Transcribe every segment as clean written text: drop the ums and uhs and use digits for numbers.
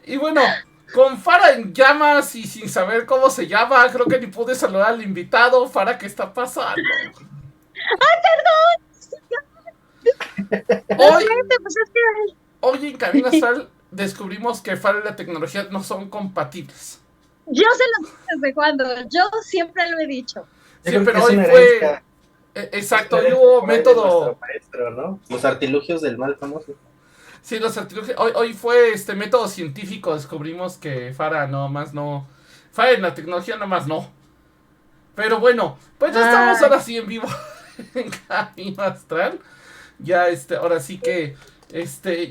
Y bueno, con Fara en llamas y sin saber cómo se llama, creo que ni pude saludar al invitado. Fara, ¿qué está pasando? No Hoy, sé, pues es hoy en Cabina que Astral descubrimos que Fara y la tecnología no son compatibles. yo se lo dije desde cuando, yo siempre lo he dicho. Yo Sí, creo que pero es hoy una fue... herencia, es Exacto, una hoy herencia hubo por ahí de nuestro método... maestro, ¿no? Los artilugios del mal famoso. Sí, los artilugios... Hoy fue método científico, descubrimos que Fara no más no... Fara en la tecnología no más no. Pero bueno, pues ya estamos Ay, ahora sí en vivo en Cabina Astral. Ya ahora sí que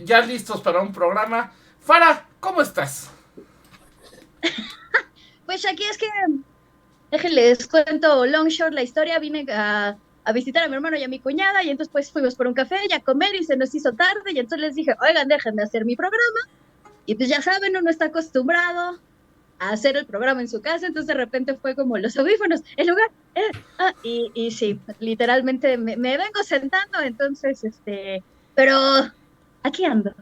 ya listos para un programa. Fara, ¿cómo estás? pues aquí es que, déjenles cuento long short la historia, vine a visitar a mi hermano y a mi cuñada y entonces pues fuimos por un café y a comer y se nos hizo tarde y entonces les dije, oigan, déjenme hacer mi programa y pues ya saben, uno está acostumbrado a hacer el programa en su casa, entonces de repente fue como los audífonos, el lugar, y sí, literalmente me vengo sentando, entonces, pero aquí ando.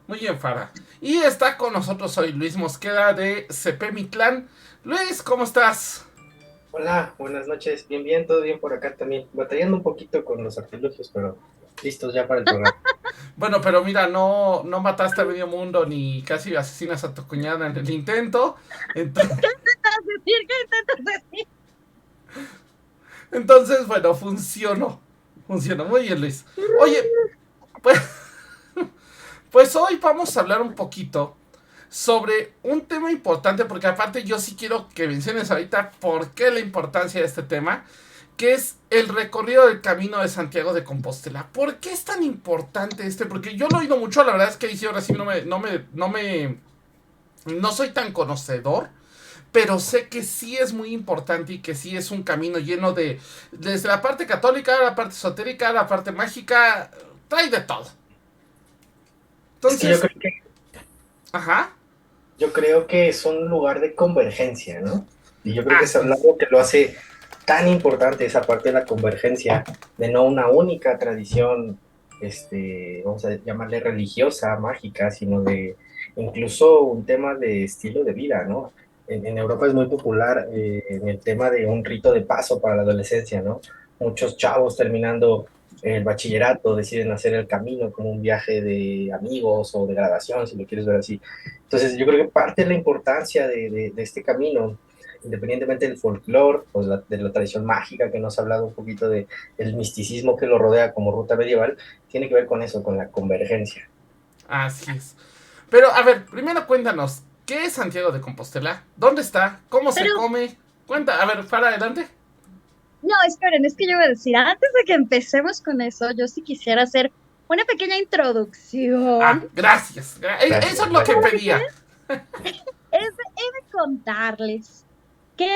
Muy bien, Fara. Y está con nosotros hoy Luis Mosqueda de CP Mitlán. Luis, ¿cómo estás? Hola, buenas noches. Bien, bien, todo bien por acá también. Batallando un poquito con los artilugios, pero listos ya para el programa. Bueno, pero mira, no mataste a medio mundo ni casi asesinas a tu cuñada en el intento. Entonces, ¿Qué intentas decir? ¿Qué intentas decir? entonces bueno, funcionó. Funcionó. Muy bien, Luis. Oye, pues, pues hoy vamos a hablar un poquito sobre un tema importante, porque aparte yo sí quiero que menciones ahorita por qué la importancia de este tema, que es el recorrido del camino de Santiago de Compostela. ¿Por qué es tan importante Porque yo lo he oído mucho, la verdad es que ahora sí no soy tan conocedor, pero sé que sí es muy importante y que sí es un camino lleno desde la parte católica, la parte esotérica, la parte mágica, trae de todo. Es que yo Entonces, creo que, ajá, yo creo que es un lugar de convergencia, ¿no? Y yo creo que es así es. algo que lo hace tan importante esa parte de la convergencia, de no una única tradición, vamos a llamarle religiosa, mágica, sino de incluso un tema de estilo de vida, ¿no? En Europa es muy popular en el tema de un rito de paso para la adolescencia, ¿no? Muchos chavos terminando el bachillerato deciden hacer el camino como un viaje de amigos o de graduación, si lo quieres ver así. Entonces, yo creo que parte de la importancia de este camino, independientemente del folclore o de la tradición mágica que nos ha hablado un poquito del misticismo que lo rodea como ruta medieval, tiene que ver con eso, con la convergencia. Así es. Pero, a ver, primero cuéntanos, ¿qué es Santiago de Compostela? ¿Dónde está? ¿Cómo se Pero, come? Cuenta, a ver, para adelante. no, esperen, es que yo iba a decir, antes de que empecemos con eso, yo sí quisiera hacer una pequeña introducción. Gracias. Eso Gracias, es lo que gracias. pedía. He de contarles que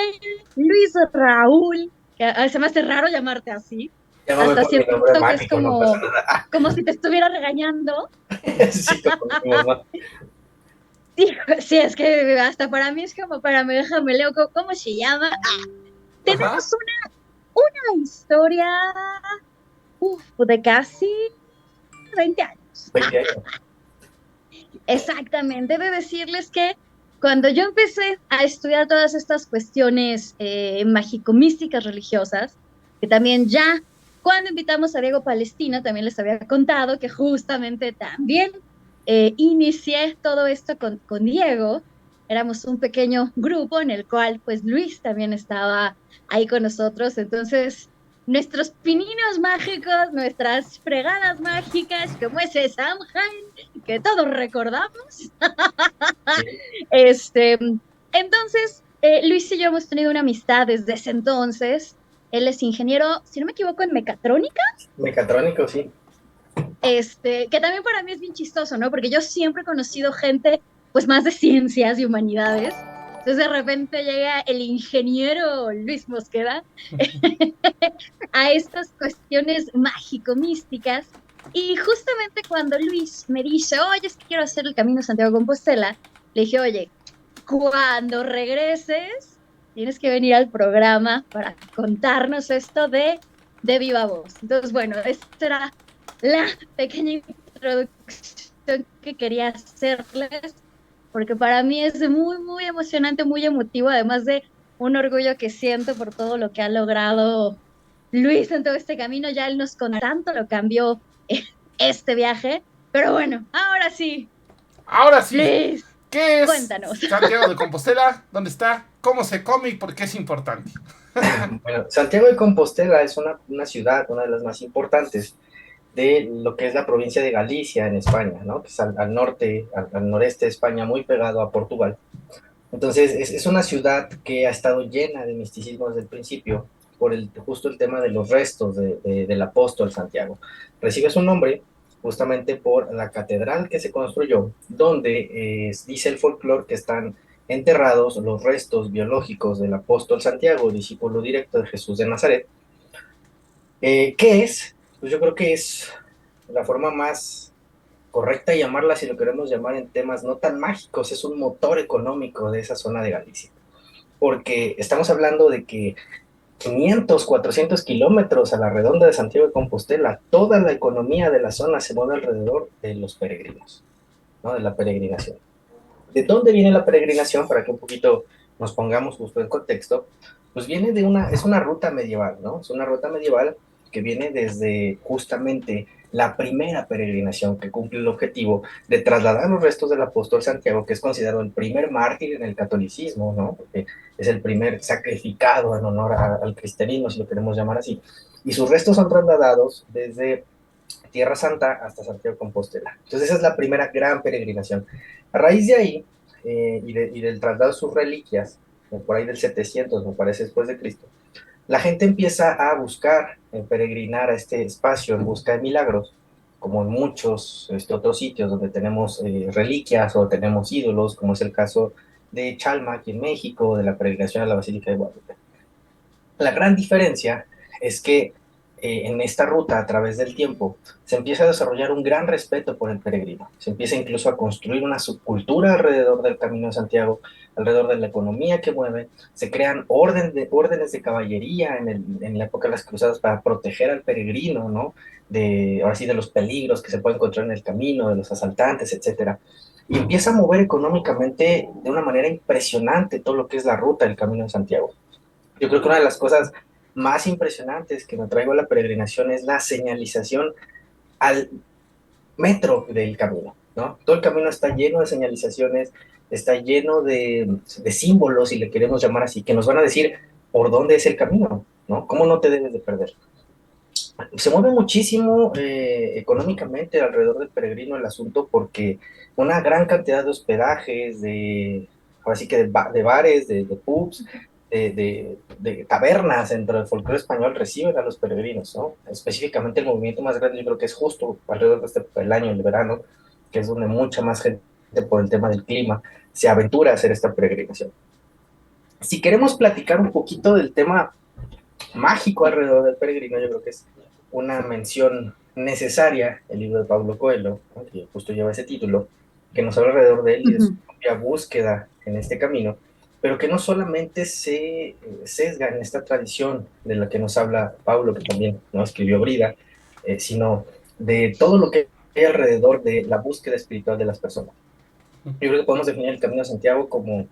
Luis Raúl, que se me hace raro llamarte así, Llámame hasta por mi siento nombre que es mágico, no pasa nada. como si te estuviera regañando. Sí, como mi mamá. Sí, sí, es que hasta para mí es como para mí, déjame leo cómo se llama. Ajá. Tenemos una historia de casi 20 años. 20 años. Exactamente, de decirles que cuando yo empecé a estudiar todas estas cuestiones mágico-místicas religiosas, que también ya cuando invitamos a Diego Palestina, también les había contado que justamente también inicié todo esto con Diego. Éramos un pequeño grupo en el cual pues Luis también estaba ahí con nosotros. Entonces, nuestros pininos mágicos, nuestras fregadas mágicas, como ese Samhain que todos recordamos. Este, entonces, Luis y yo hemos tenido una amistad desde ese entonces. Él es ingeniero, si no me equivoco, en mecatrónica, Mecatrónico, sí. que también para mí es bien chistoso, ¿no? Porque yo siempre he conocido gente, pues más de ciencias y humanidades. Entonces de repente llega el ingeniero Luis Mosqueda a estas cuestiones mágico-místicas. Y justamente cuando Luis me dice, oye, es que quiero hacer el Camino de Santiago de Compostela, le dije, oye, cuando regreses, tienes que venir al programa para contarnos esto de viva voz. Entonces, bueno, esta era la pequeña introducción que quería hacerles. porque para mí es muy, muy emocionante, muy emotivo, además de un orgullo que siento por todo lo que ha logrado Luis en todo este camino. Ya él nos con tanto lo cambió este viaje, pero bueno, ahora sí, Ahora sí, Luis, ¿qué es cuéntanos. Santiago de Compostela? ¿Dónde está? ¿Cómo se come y por qué es importante? Bueno, Santiago de Compostela es una ciudad, una de las más importantes de lo que es la provincia de Galicia en España, ¿no? Que es al norte, al noreste de España, muy pegado a Portugal. Entonces, es una ciudad que ha estado llena de misticismo desde el principio por justo el tema de los restos del apóstol Santiago. Recibe su nombre justamente por la catedral que se construyó, donde dice el folclore que están enterrados los restos biológicos del apóstol Santiago, discípulo directo de Jesús de Nazaret. ¿Qué es? Pues yo creo que es la forma más correcta de llamarla, si lo queremos llamar en temas no tan mágicos, es un motor económico de esa zona de Galicia, porque estamos hablando de que 500, 400 kilómetros a la redonda de Santiago de Compostela, toda la economía de la zona se mueve alrededor de los peregrinos, ¿no? De la peregrinación. ¿De dónde viene la peregrinación? Para que un poquito nos pongamos justo en contexto, pues viene es una ruta medieval, ¿no? Es una ruta medieval que viene desde justamente la primera peregrinación que cumple el objetivo de trasladar los restos del apóstol Santiago, que es considerado el primer mártir en el catolicismo, ¿no? Porque es el primer sacrificado en honor al cristianismo, si lo queremos llamar así. Y sus restos son trasladados desde Tierra Santa hasta Santiago de Compostela. Entonces esa es la primera gran peregrinación. A raíz de ahí y del traslado de sus reliquias, por ahí del 700, me parece, después de Cristo, la gente empieza a buscar, peregrinar a este espacio en busca de milagros, como en muchos otros sitios donde tenemos reliquias o tenemos ídolos, como es el caso de Chalma aquí en México, de la peregrinación a la Basílica de Guadalupe. La gran diferencia es que en esta ruta, a través del tiempo, se empieza a desarrollar un gran respeto por el peregrino. Se empieza incluso a construir una subcultura alrededor del Camino de Santiago, alrededor de la economía que mueve. Se crean órdenes de caballería en la época de las cruzadas para proteger al peregrino, ¿no? Ahora sí, de los peligros que se pueden encontrar en el camino, de los asaltantes, etcétera. Y empieza a mover económicamente de una manera impresionante todo lo que es la ruta del Camino de Santiago. Yo creo que una de las cosas más impresionantes que me traigo a la peregrinación es la señalización al metro del camino, ¿no? Todo el camino está lleno de señalizaciones, está lleno de símbolos, si le queremos llamar así, que nos van a decir por dónde es el camino, ¿no? ¿Cómo no te debes de perder? Se mueve muchísimo económicamente alrededor del peregrino el asunto porque una gran cantidad de hospedajes, ahora sí que de bares, de pubs, de tabernas dentro del folclore español reciben a los peregrinos, ¿no? Específicamente el movimiento más grande yo creo que es justo alrededor de el año, el verano, que es donde mucha más gente por el tema del clima se aventura a hacer esta peregrinación. Si queremos platicar un poquito del tema mágico alrededor del peregrino, yo creo que es una mención necesaria el libro de Paulo Coelho, ¿no? Que justo lleva ese título, que nos habla alrededor de él y de su propia búsqueda en este camino, pero que no solamente se sesga en esta tradición de la que nos habla Paulo, que también no escribió Brida, sino de todo lo que hay alrededor de la búsqueda espiritual de las personas. Yo creo que podemos definir el Camino de Santiago como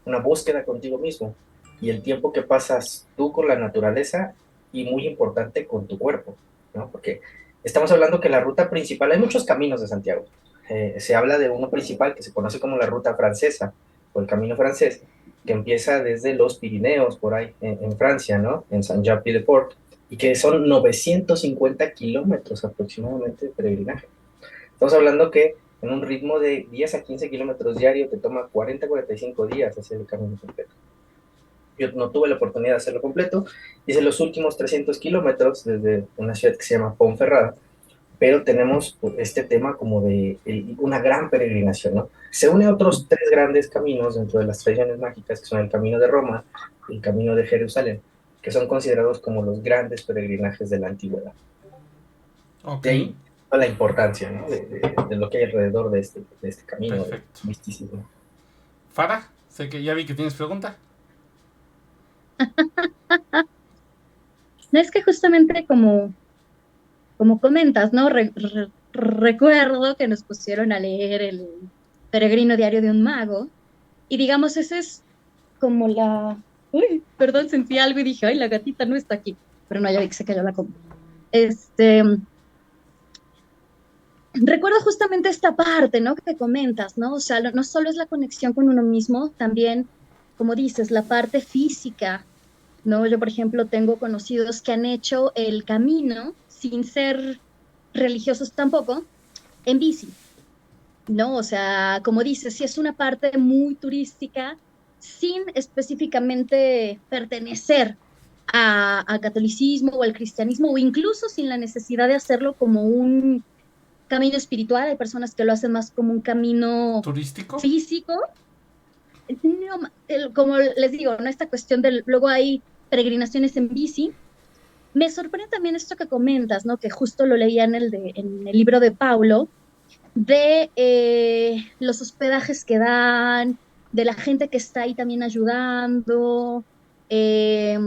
una búsqueda contigo mismo y el tiempo que pasas tú con la naturaleza y muy importante con tu cuerpo, ¿no? Porque estamos hablando que la ruta principal, hay muchos caminos de Santiago. Se habla de uno principal que se conoce como la ruta francesa o el camino francés, que empieza desde los Pirineos, por ahí, en Francia, ¿no? En Saint-Jean-Pied-de-Port, y que son 950 kilómetros aproximadamente de peregrinaje. Estamos hablando que en un ritmo de 10 a 15 kilómetros diario te toma 40 a 45 días hacer el camino completo. Yo no tuve la oportunidad de hacerlo completo, hice los últimos 300 kilómetros desde una ciudad que se llama Ponferrada, pero tenemos este tema como de una gran peregrinación, ¿no? Se une a otros tres grandes caminos dentro de las tradiciones mágicas, que son el camino de Roma y el camino de Jerusalén, que son considerados como los grandes peregrinajes de la antigüedad. Ok, De ahí la importancia, ¿no? de lo que hay alrededor de este camino de perfecto. misticismo. Farah, sé que ya vi que tienes pregunta. No es que justamente como comentas, ¿no? Recuerdo que nos pusieron a leer peregrino diario de un mago. Y digamos, ese es como la... Uy, perdón, sentí algo y dije, ay, la gatita no está aquí. Pero no, ya vi que se cayó la comida. Este, recuerdo justamente esta parte, ¿no? Que comentas, ¿no? O sea, no solo es la conexión con uno mismo, también, como dices, la parte física, ¿no? Yo, por ejemplo, tengo conocidos que han hecho el camino sin ser religiosos tampoco, en bici, ¿no? O sea, como dices, sí es una parte muy turística, sin específicamente pertenecer a catolicismo o al cristianismo, o incluso sin la necesidad de hacerlo como un camino espiritual. Hay personas que lo hacen más como un camino ¿Turístico? físico. No, como les digo, ¿no? Esta cuestión del, luego hay peregrinaciones en bici. Me sorprende también esto que comentas, ¿no? Que justo lo leía en el libro de Paulo, de los hospedajes que dan, de la gente que está ahí también ayudando, eh,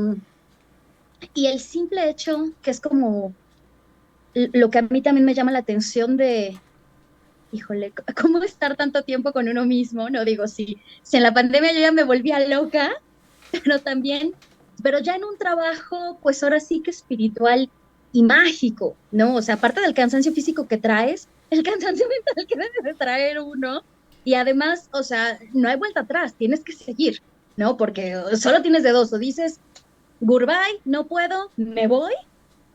y el simple hecho que es como lo que a mí también me llama la atención de, híjole, ¿cómo estar tanto tiempo con uno mismo? No digo, si en la pandemia yo ya me volvía loca, pero también, pero ya en un trabajo, pues ahora sí que espiritual y mágico, ¿no? O sea, aparte del cansancio físico que traes, el cansancio mental que debe de traer uno, y además, o sea, no hay vuelta atrás, tienes que seguir, ¿no? Porque solo tienes de dos, o dices, goodbye, no puedo, me voy,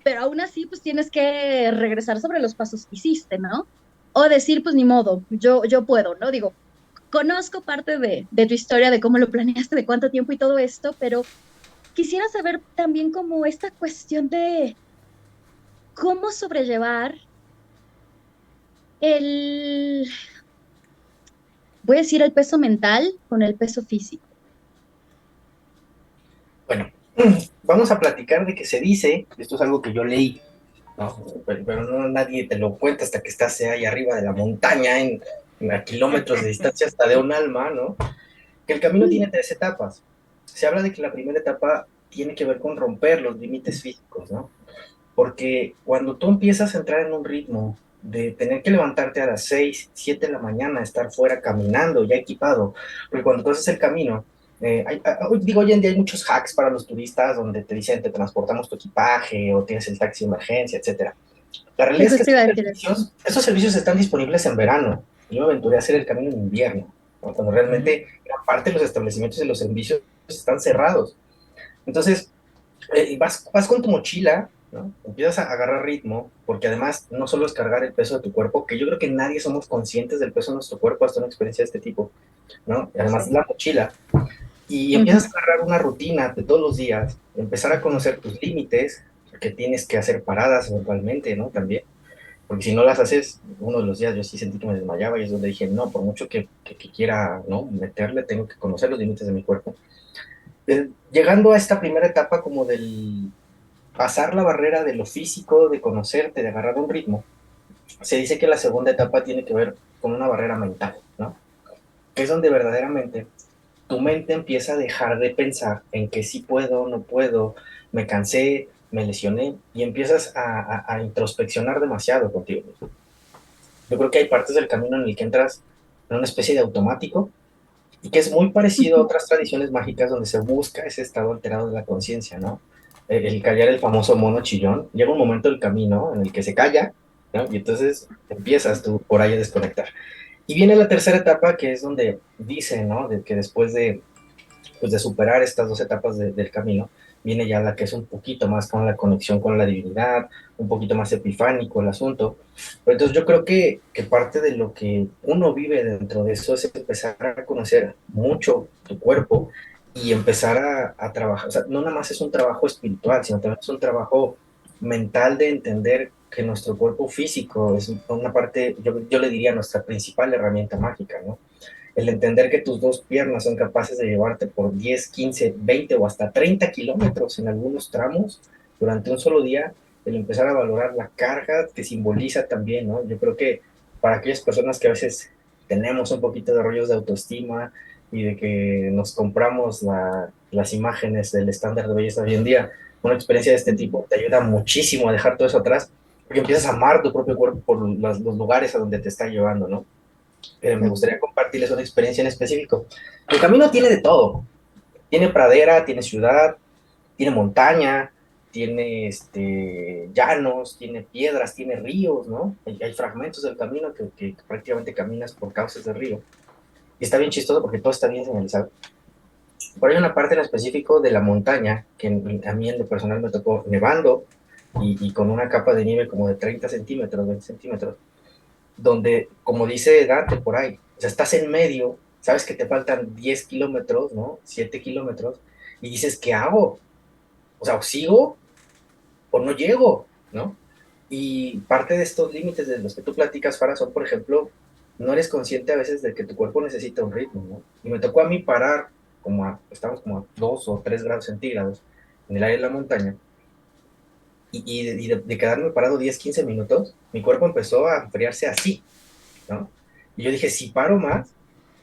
pero aún así, pues tienes que regresar sobre los pasos que hiciste, ¿no? O decir, pues ni modo, yo puedo, ¿no? Digo, conozco parte de tu historia, de cómo lo planeaste, de cuánto tiempo y todo esto, pero quisiera saber también como esta cuestión de cómo sobrellevar el, voy a decir, el peso mental con el peso físico. Bueno, vamos a platicar de que se dice, esto es algo que yo leí, ¿no? Pero no nadie te lo cuenta hasta que estás ahí arriba de la montaña, a kilómetros de distancia hasta de un alma, ¿no? Que el camino tiene tres etapas. Se habla de que la primera etapa tiene que ver con romper los límites físicos, ¿no? Porque cuando tú empiezas a entrar en un ritmo de tener que levantarte a las 6 7 de la mañana, estar fuera caminando, ya equipado, porque cuando tú haces el camino, digo, hoy en día hay muchos hacks para los turistas donde te dicen te transportamos tu equipaje o tienes el taxi de emergencia, etcétera. La Y realidad es que justo iba a decir eso. estos servicios están disponibles en verano. Yo me aventuré a hacer el camino en invierno, ¿no? Cuando realmente gran parte de los establecimientos y los servicios están cerrados. Entonces, vas con tu mochila, ¿no? Empiezas a agarrar ritmo, porque además no solo es cargar el peso de tu cuerpo, que yo creo que nadie somos conscientes del peso de nuestro cuerpo hasta una experiencia de este tipo, ¿no? Y además Sí. la mochila, y empiezas Ujú. a agarrar una rutina de todos los días, empezar a conocer tus límites, que tienes que hacer paradas eventualmente, ¿no? También, porque si no las haces, uno de los días yo sí sentí que me desmayaba y es donde dije, no, por mucho que quiera, ¿no? Meterle, tengo que conocer los límites de mi cuerpo. Llegando a esta primera etapa como del pasar la barrera de lo físico, de conocerte, de agarrar un ritmo, se dice que la segunda etapa tiene que ver con una barrera mental, ¿no? Que es donde verdaderamente tu mente empieza a dejar de pensar en que sí puedo, no puedo, me cansé, me lesioné, y empiezas a introspeccionar demasiado contigo mismo. Yo creo que hay partes del camino en el que entras en una especie de automático y que es muy parecido a otras tradiciones mágicas donde se busca ese estado alterado de la conciencia, ¿no? El callar el famoso mono chillón. Llega un momento del camino en el que se calla, ¿no? Y entonces empiezas tú por ahí a desconectar. Y viene la tercera etapa, que es donde dice, ¿no? De que después de, pues, de superar estas dos etapas del camino, viene ya la que es un poquito más con la conexión con la divinidad, un poquito más epifánico el asunto. Pero entonces yo creo que parte de lo que uno vive dentro de eso es empezar a conocer mucho tu cuerpo y empezar a trabajar. O sea, no nada más es un trabajo espiritual, sino también es un trabajo mental de entender que nuestro cuerpo físico es una parte, yo le diría, nuestra principal herramienta mágica, ¿no? El entender que tus dos piernas son capaces de llevarte por 10, 15, 20 o hasta 30 kilómetros en algunos tramos durante un solo día, el empezar a valorar la carga que simboliza también, ¿no? Yo creo que para aquellas personas que a veces tenemos un poquito de rollos de autoestima y de que nos compramos las imágenes del estándar de belleza de hoy en día, una experiencia de este tipo te ayuda muchísimo a dejar todo eso atrás, porque empiezas a amar tu propio cuerpo por los lugares a donde te está llevando, ¿no? Me gustaría compartirles una experiencia en específico. El camino tiene de todo. Tiene pradera, tiene ciudad, tiene montaña, tiene llanos, tiene piedras, tiene ríos, ¿no? Hay fragmentos del camino que prácticamente caminas por cauces de río. Y está bien chistoso porque todo está bien señalizado. Por ahí una parte en específico de la montaña, que a mí en lo personal me tocó nevando y con una capa de nieve como de 30 centímetros, 20 centímetros, donde, como dice Dante por ahí, o sea, estás en medio, sabes que te faltan 10 kilómetros, ¿no? 7 kilómetros, y dices, ¿qué hago? O sea, o sigo o no llego, ¿no? Y parte de estos límites de los que tú platicas, Farah, son, por ejemplo, no eres consciente a veces de que tu cuerpo necesita un ritmo, ¿no? Y me tocó a mí parar, estamos como a 2 o 3 grados centígrados en el aire de la montaña, y de quedarme parado 10 15 minutos, mi cuerpo empezó a enfriarse así, ¿no? Y yo dije, si paro más,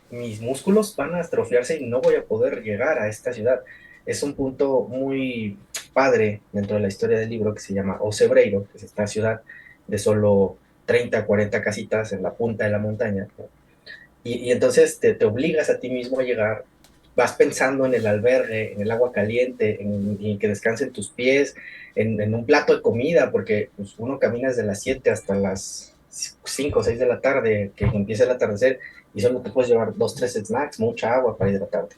mis músculos van a atrofiarse y no voy a poder llegar a esta ciudad. Es un punto muy padre dentro de la historia del libro que se llama Ocebreiro, que es esta ciudad de solo 30 40 casitas en la punta de la montaña, ¿no? Y entonces te obligas a ti mismo a llegar, vas pensando en el albergue, en el agua caliente, en que descansen tus pies, en un plato de comida, porque pues, uno camina desde las 7 hasta las 5 o 6 de la tarde, que empieza el atardecer, y solo te puedes llevar 2 3 snacks, mucha agua para hidratarte.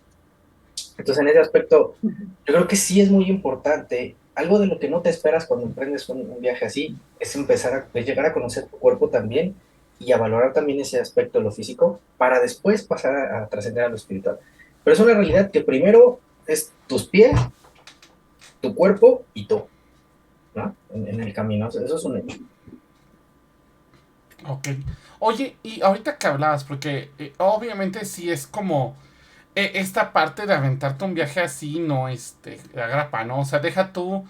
Entonces, en ese aspecto, yo creo que sí es muy importante. Algo de lo que no te esperas cuando emprendes un viaje así es empezar a pues, llegar a conocer tu cuerpo también y a valorar también ese aspecto de lo físico para después pasar a trascender a lo espiritual. Pero es una realidad que primero es tus pies, tu cuerpo y tú, ¿no? En el camino. Eso es un hecho. Ok. Oye, y ahorita que hablabas, porque obviamente sí es como esta parte de aventarte un viaje así, no la grapa, ¿no? O sea, deja tú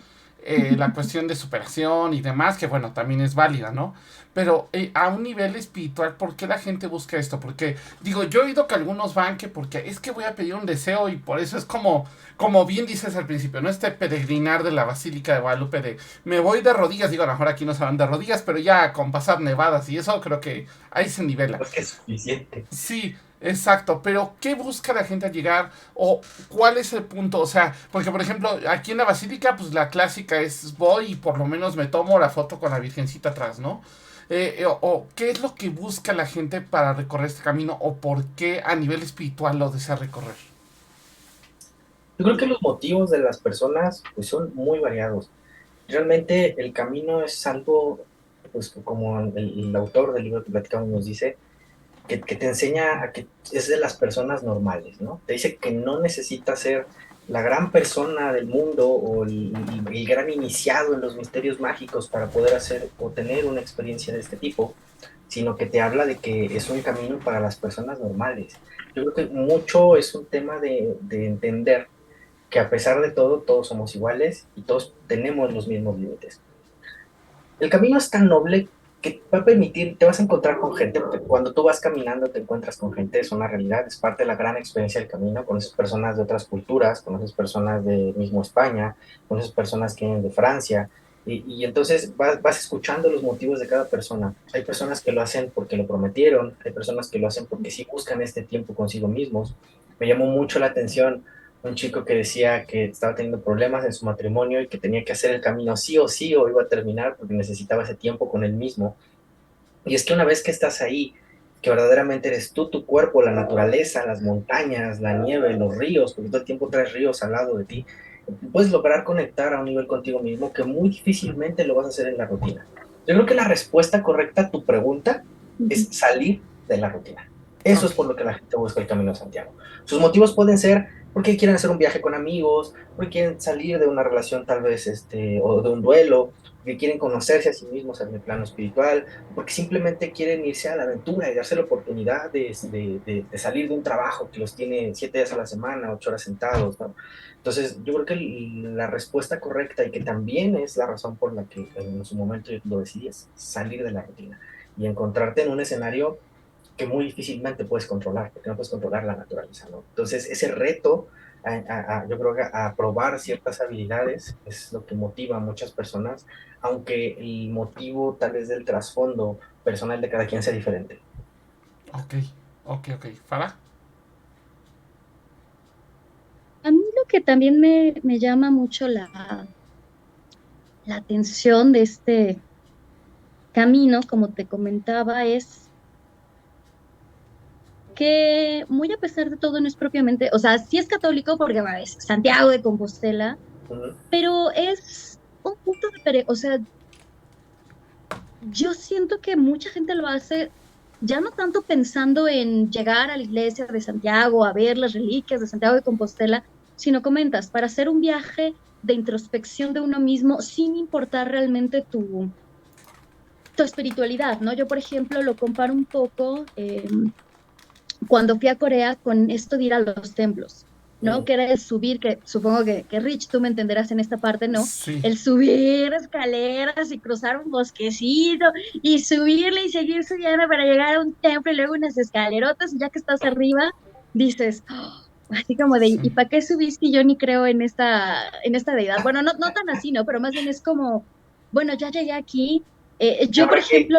la cuestión de superación y demás, que bueno, también es válida, ¿no? Pero a un nivel espiritual, ¿por qué la gente busca esto? Porque, digo, yo he oído que algunos van que porque es que voy a pedir un deseo y por eso es como bien dices al principio, ¿no? Este peregrinar de la Basílica de Guadalupe de me voy de rodillas, digo, a lo mejor aquí no se van de rodillas, pero ya con pasar nevadas y eso creo que ahí se nivela. Es que es suficiente. Sí, exacto, pero ¿qué busca la gente al llegar? ¿O cuál es el punto? O sea, porque por ejemplo, aquí en la Basílica, pues la clásica es voy y por lo menos me tomo la foto con la Virgencita atrás, ¿no? O qué es lo que busca la gente para recorrer este camino o por qué a nivel espiritual lo desea recorrer. Yo creo que los motivos de las personas pues, son muy variados. Realmente el camino es algo, pues como el autor del libro que platicamos nos dice, que te enseña a que es de las personas normales, ¿no? Te dice que no necesitas ser la gran persona del mundo o el gran iniciado en los misterios mágicos para poder hacer o tener una experiencia de este tipo, sino que te habla de que es un camino para las personas normales. Yo creo que mucho es un tema de entender que a pesar de todo, todos somos iguales y todos tenemos los mismos límites. El camino es tan noble que va a permitir, te vas a encontrar con gente, porque cuando tú vas caminando te encuentras con gente, es una realidad, es parte de la gran experiencia del camino, conoces personas de otras culturas, conoces personas de mismo España, conoces personas que vienen de Francia, y entonces vas escuchando los motivos de cada persona. Hay personas que lo hacen porque lo prometieron, hay personas que lo hacen porque sí buscan este tiempo consigo mismos. Me llamó mucho la atención un chico que decía que estaba teniendo problemas en su matrimonio y que tenía que hacer el camino sí o sí o iba a terminar porque necesitaba ese tiempo con él mismo. Y es que una vez que estás ahí, que verdaderamente eres tú, tu cuerpo, la naturaleza, las montañas, la nieve, los ríos, porque todo el tiempo traes ríos al lado de ti, puedes lograr conectar a un nivel contigo mismo que muy difícilmente lo vas a hacer en la rutina. Yo creo que la respuesta correcta a tu pregunta es salir de la rutina. Eso es Ok. por lo que la gente busca el Camino de Santiago. Sus motivos pueden ser porque quieren hacer un viaje con amigos, porque quieren salir de una relación tal vez, o de un duelo, porque quieren conocerse a sí mismos en el plano espiritual, porque simplemente quieren irse a la aventura y darse la oportunidad de salir de un trabajo que los tiene 7 días a la semana, 8 horas sentados, ¿no? Entonces, yo creo que la respuesta correcta y que también es la razón por la que en su momento yo lo decidí es salir de la rutina y encontrarte en un escenario que muy difícilmente puedes controlar, porque no puedes controlar la naturaleza, ¿no? Entonces, ese reto, yo creo que a probar ciertas habilidades es lo que motiva a muchas personas, aunque el motivo tal vez del trasfondo personal de cada quien sea diferente. Ok, ok. ¿Farah? A mí lo que también me llama mucho la atención de este camino, como te comentaba, es que muy a pesar de todo no es propiamente, o sea, sí es católico porque bueno, es Santiago de Compostela, Ujú. pero es un punto o sea, yo siento que mucha gente lo hace ya no tanto pensando en llegar a la iglesia de Santiago, a ver las reliquias de Santiago de Compostela, sino comentas, para hacer un viaje de introspección de uno mismo sin importar realmente tu espiritualidad, ¿no? Yo, por ejemplo, lo comparo un poco cuando fui a Corea con esto de ir a los templos, ¿no? Mm. Que era el subir, que supongo que Rich, tú me entenderás en esta parte, ¿no? Sí. El subir escaleras y cruzar un bosquecito y subirle y seguir subiendo para llegar a un templo y luego unas escalerotas y ya que estás arriba, dices, "Oh", así como de, Sí. ¿y para qué subiste? Yo ni creo en esta deidad. Bueno, no, no tan así, ¿no? Pero más bien es como, bueno, ya llegué aquí. Y Yo, por habrá que, ejemplo,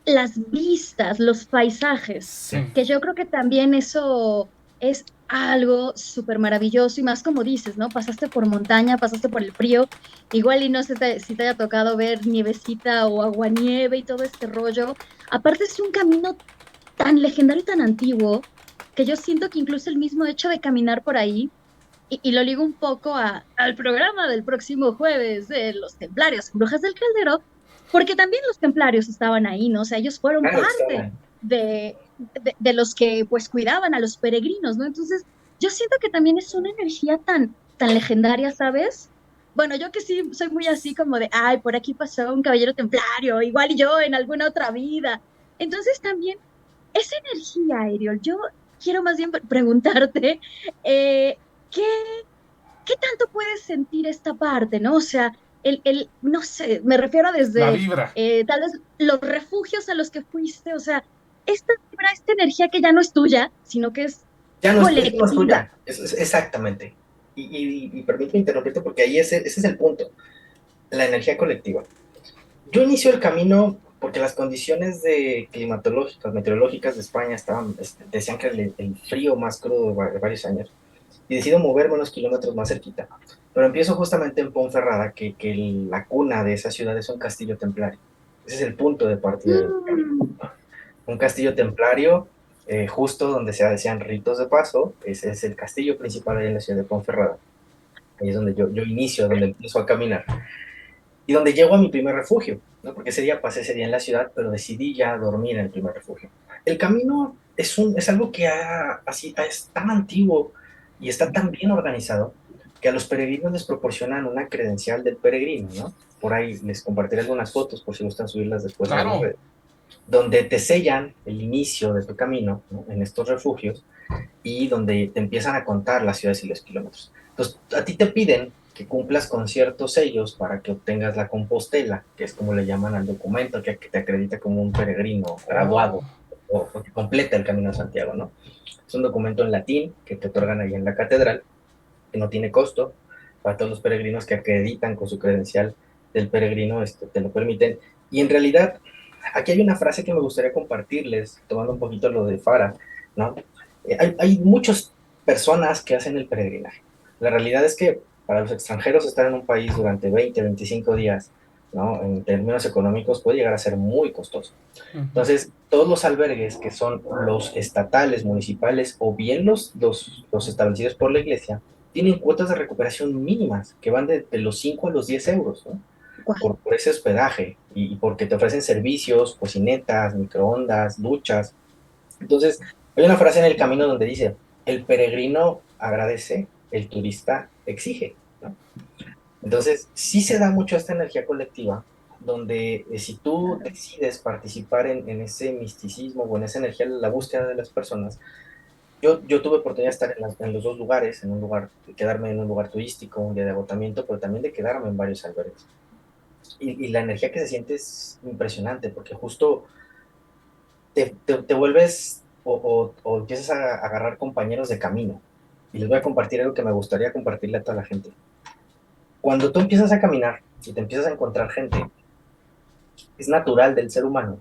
las vistas, los paisajes, Sí. que yo creo que también eso es algo súper maravilloso y más como dices, ¿no? Pasaste por montaña, pasaste por el frío, igual y no sé si te haya tocado ver nievecita o aguanieve y todo este rollo. Aparte es un camino tan legendario y tan antiguo que yo siento que incluso el mismo hecho de caminar por ahí, y lo ligo un poco al programa del próximo jueves de los Templarios, Brujas del Caldero, porque también los Templarios estaban ahí, ¿no? O sea, ellos fueron claro, parte de los que pues cuidaban a los peregrinos, ¿no? Entonces, yo siento que también es una energía tan legendaria, ¿sabes? Bueno, yo que sí soy muy así como de, ay, por aquí pasó un caballero templario, igual y yo en alguna otra vida. Entonces también esa energía, Ariel, yo quiero más bien preguntarte, ¿qué, qué tanto puedes sentir esta parte, ¿no? O sea, no sé, me refiero a La desde vibra. tal vez los refugios a los que fuiste, o sea, esta vibra, esta energía que ya no es tuya, sino que es ya no es colectiva. tuya, exactamente. Y permíteme interrumpirte porque ahí ese es el punto, la energía colectiva. Yo inicio el camino porque las condiciones climatológicas, meteorológicas de España decían que el frío más crudo de varios años, y decido moverme unos kilómetros más cerquita. Pero empiezo justamente en Ponferrada, que la cuna de esa ciudad es un castillo templario. Ese es el punto de partida del camino. Mm, Un castillo templario, justo donde se hacían ritos de paso, ese es el castillo principal ahí en la ciudad de Ponferrada. Ahí es donde yo inicio, donde empiezo a caminar y donde llego a mi primer refugio, ¿no? Porque ese día pasé ese día en la ciudad, pero decidí ya dormir en el primer refugio. El camino es algo que es tan antiguo y está tan bien organizado que a los peregrinos les proporcionan una credencial del peregrino, ¿no? Por ahí les compartiré algunas fotos por si gustan subirlas después a las Claro. redes, donde te sellan el inicio de tu camino, ¿no? En estos refugios y donde te empiezan a contar las ciudades y los kilómetros. Entonces, a ti te piden que cumplas con ciertos sellos para que obtengas la compostela, que es como le llaman al documento que te acredita como un peregrino Oh. graduado o que completa el Camino de Santiago, ¿no? Es un documento en latín que te otorgan ahí en la catedral, que no tiene costo para todos los peregrinos que acreditan con su credencial del peregrino, te lo permiten. Y en realidad, aquí hay una frase que me gustaría compartirles, tomando un poquito lo de Fara, ¿no? Hay muchas personas que hacen el peregrinaje. La realidad es que para los extranjeros estar en un país durante 20, 25 días, ¿no? En términos económicos puede llegar a ser muy costoso. Ujú. Entonces, todos los albergues que son los estatales, municipales o bien los establecidos por la iglesia, tienen cuotas de recuperación mínimas que van de los 5 a los 10 euros, ¿no? guau. Por ese hospedaje y porque te ofrecen servicios, cocinetas, microondas, duchas. Entonces, hay una frase en el camino donde dice, el peregrino agradece, el turista exige, ¿no? Entonces, sí se da mucho esta energía colectiva, donde si tú Claro. decides participar en ese misticismo o en esa energía, la búsqueda de las personas, yo tuve oportunidad de estar en los dos lugares, en un lugar, quedarme en un lugar turístico, un día de agotamiento, pero también de quedarme en varios albergues. Y la energía que se siente es impresionante, porque justo te vuelves o empiezas a agarrar compañeros de camino. Y les voy a compartir algo que me gustaría compartirle a toda la gente. Cuando tú empiezas a caminar y te empiezas a encontrar gente, es natural del ser humano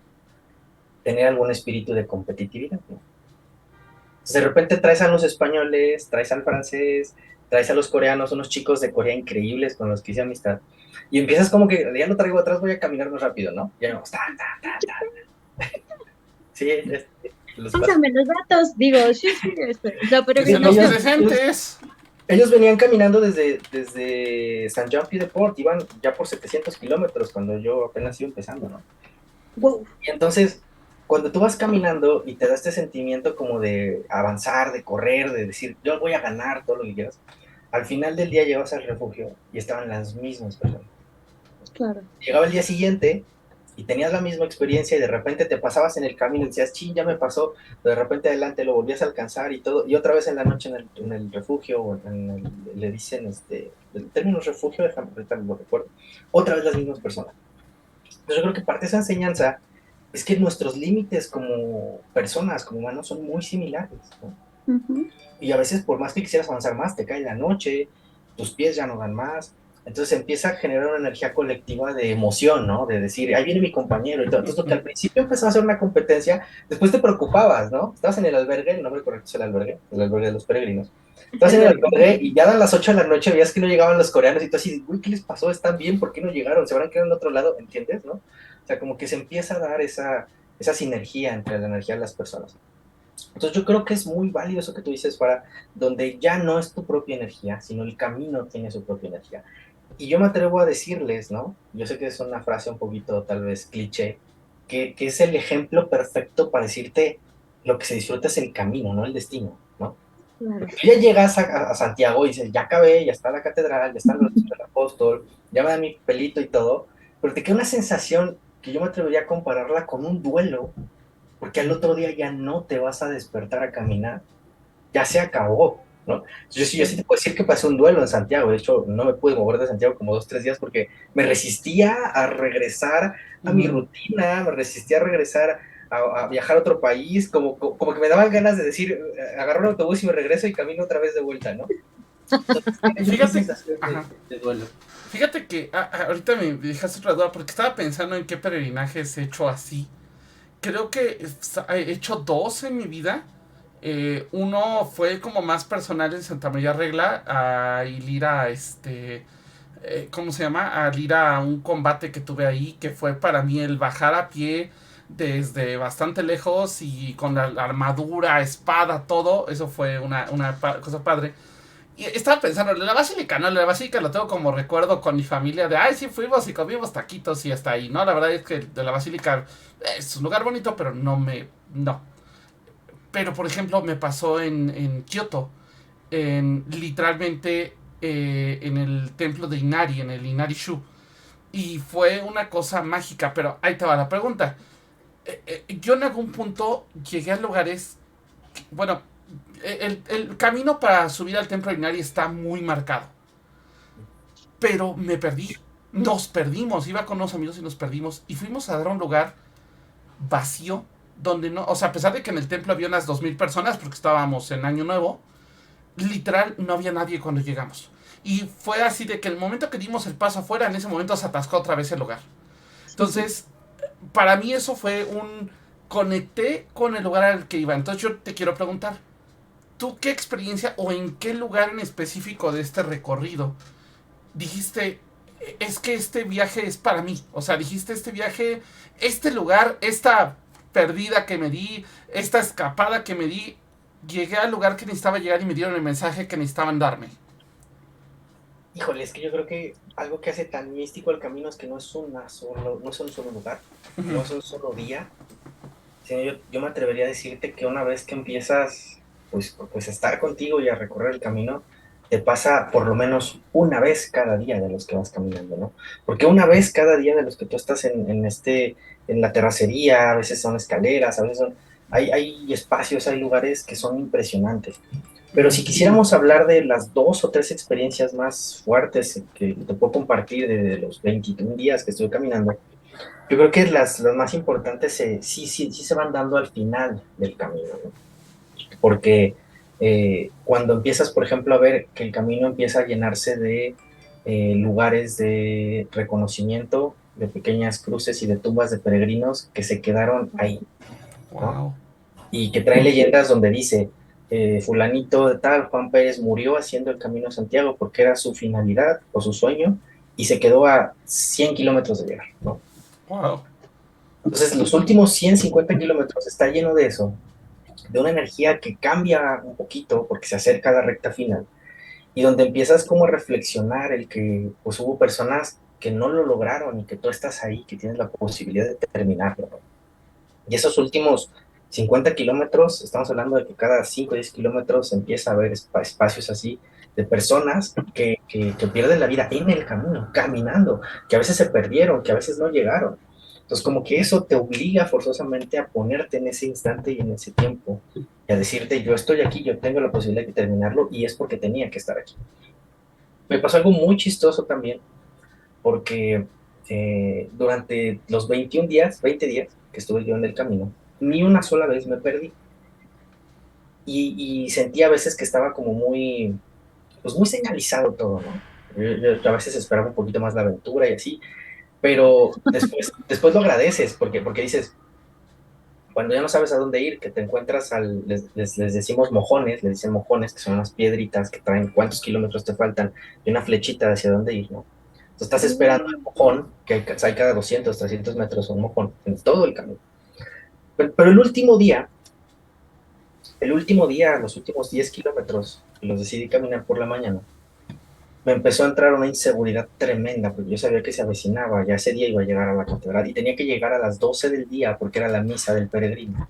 tener algún espíritu de competitividad, ¿no? Entonces, de repente traes a los españoles, traes al francés, traes a los coreanos, unos chicos de Corea increíbles con los que hice amistad, y empiezas como que, ya lo traigo atrás, voy a caminar más rápido, ¿no? Ya no, sí, los Pásame los datos, digo, sí, sí, la Que se los peregrinación. presentes. ellos venían caminando desde San Jean Pied de Port, iban ya por 700 kilómetros cuando yo apenas iba empezando, ¿no? Wow. Y entonces, cuando tú vas caminando y te da este sentimiento como de avanzar, de correr, de decir, yo voy a ganar todo lo que quieras, al final del día llegabas al refugio y estaban las mismas personas. Claro. Llegaba el día siguiente y tenías la misma experiencia y de repente te pasabas en el camino y decías, ching, ya me pasó, pero de repente adelante lo volvías a alcanzar y todo, y otra vez en la noche en el refugio, o le dicen, el término refugio, déjame, ahorita lo recuerdo, otra vez las mismas personas. Entonces yo creo que parte de esa enseñanza es que nuestros límites como personas, como humanos, son muy similares, ¿no? Ujú. Y a veces por más que quisieras avanzar más, te cae la noche, tus pies ya no dan más, entonces empieza a generar una energía colectiva de emoción, ¿no? De decir, ahí viene mi compañero y todo. Entonces, lo que al principio empezaba a ser una competencia, después te preocupabas, ¿no? Estabas en el albergue, el nombre correcto es el albergue de los peregrinos. Estabas en el albergue y ya a las 8 de la noche veías que no llegaban los coreanos y tú así, uy, ¿qué les pasó? ¿Están bien? ¿Por qué no llegaron? ¿Se habrán quedado en otro lado? ¿Entiendes? ¿No? O sea, como que se empieza a dar esa sinergia entre la energía de las personas. Entonces yo creo que es muy válido eso que tú dices, para donde ya no es tu propia energía, sino el camino tiene su propia energía. Y yo me atrevo a decirles, ¿no? Yo sé que es una frase un poquito tal vez cliché, que es el ejemplo perfecto para decirte lo que se disfruta es el camino, no el destino, ¿no? Claro. Porque ya llegas a Santiago y dices, ya acabé, ya está la catedral, ya están los del apóstol, ya me da mi pelito y todo, pero te queda una sensación que yo me atrevería a compararla con un duelo, porque al otro día ya no te vas a despertar a caminar, ya se acabó, ¿no? Yo sí te puedo decir que pasé un duelo en Santiago, de hecho no me pude mover de Santiago como 2, 3 días porque me resistía a regresar a mi rutina, me resistía a regresar a viajar a otro país, como que me daban ganas de decir, agarro un autobús y me regreso y camino otra vez de vuelta, ¿no? Entonces, yo esa Fíjate, sensación ajá. de duelo. Fíjate que ahorita me dejaste otra duda porque estaba pensando en qué peregrinajes he hecho así. Creo que he hecho dos en mi vida. Uno fue como más personal en Santa María Regla, a ir a ¿cómo se llama? Al ir a un combate que tuve ahí, que fue para mí el bajar a pie desde bastante lejos y con la armadura, espada, todo. Eso fue una cosa padre. Y estaba pensando, la basílica, ¿no? La basílica lo tengo como recuerdo con mi familia de, ay, sí, fuimos y comimos taquitos y hasta ahí, ¿no? La verdad es que de la basílica es un lugar bonito, pero no. Pero, por ejemplo, me pasó en Kioto, literalmente en el templo de Inari, en el Inari-shu. Y fue una cosa mágica, pero ahí te va la pregunta. Yo en algún punto llegué a lugares, bueno, el camino para subir al templo de Inari está muy marcado. Pero me perdí. Nos perdimos. Iba con unos amigos y nos perdimos. Y fuimos a dar a un lugar vacío. Donde no. O sea, a pesar de que en el templo había unas 2000 personas. Porque estábamos en Año Nuevo. Literal, no había nadie cuando llegamos. Y fue así de que el momento que dimos el paso afuera, en ese momento se atascó otra vez el lugar. Entonces, para mí eso fue un. Conecté con el lugar al que iba. Entonces yo te quiero preguntar. ¿Tú qué experiencia o en qué lugar en específico de este recorrido dijiste, es que este viaje es para mí? O sea, dijiste, este viaje, este lugar, esta perdida que me di, esta escapada que me di, llegué al lugar que necesitaba llegar y me dieron el mensaje que necesitaban darme. Híjole, es que yo creo que algo que hace tan místico el camino es que no es un solo lugar, no es un solo día, sino yo me atrevería a decirte que una vez que empiezas pues a estar contigo y a recorrer el camino, te pasa por lo menos una vez cada día de los que vas caminando, ¿no? Porque una vez cada día de los que tú estás en la terracería, a veces son escaleras, a veces hay espacios, hay lugares que son impresionantes. Pero si quisiéramos hablar de las 2 o 3 experiencias más fuertes que te puedo compartir de los 21 días que estoy caminando, yo creo que las más importantes sí se van dando al final del camino, ¿no? Porque cuando empiezas, por ejemplo, a ver que el camino empieza a llenarse de lugares de reconocimiento, de pequeñas cruces y de tumbas de peregrinos que se quedaron ahí, ¿no? Wow. Y que trae leyendas donde dice, fulanito de tal, Juan Pérez murió haciendo el Camino a Santiago porque era su finalidad o su sueño y se quedó a 100 kilómetros de llegar, ¿no? Wow. Entonces, los últimos 150 kilómetros está lleno de eso, de una energía que cambia un poquito porque se acerca a la recta final y donde empiezas como a reflexionar el que pues hubo personas que no lo lograron y que tú estás ahí, que tienes la posibilidad de terminarlo, ¿no? Y esos últimos 50 kilómetros, estamos hablando de que cada 5 o 10 kilómetros empieza a haber espacios así de personas que pierden la vida en el camino, caminando, que a veces se perdieron, que a veces no llegaron. Entonces, como que eso te obliga forzosamente a ponerte en ese instante y en ese tiempo y a decirte, yo estoy aquí, yo tengo la posibilidad de terminarlo y es porque tenía que estar aquí. Me pasó algo muy chistoso también, porque durante los 21 días, 20 días que estuve yo en el camino, ni una sola vez me perdí. Y sentí a veces que estaba como muy, pues muy señalizado todo, ¿no? Yo a veces esperaba un poquito más la aventura y así, pero después lo agradeces, porque dices, cuando ya no sabes a dónde ir, que te encuentras les decimos mojones, les dicen mojones, que son unas piedritas que traen cuántos kilómetros te faltan y una flechita hacia dónde ir, ¿no? Entonces estás esperando el mojón, que hay cada 200, 300 metros un mojón en todo el camino. Pero el último día, los últimos 10 kilómetros, que los decidí caminar por la mañana, me empezó a entrar una inseguridad tremenda, porque yo sabía que se avecinaba, ya ese día iba a llegar a la catedral y tenía que llegar a las 12 del día porque era la misa del peregrino.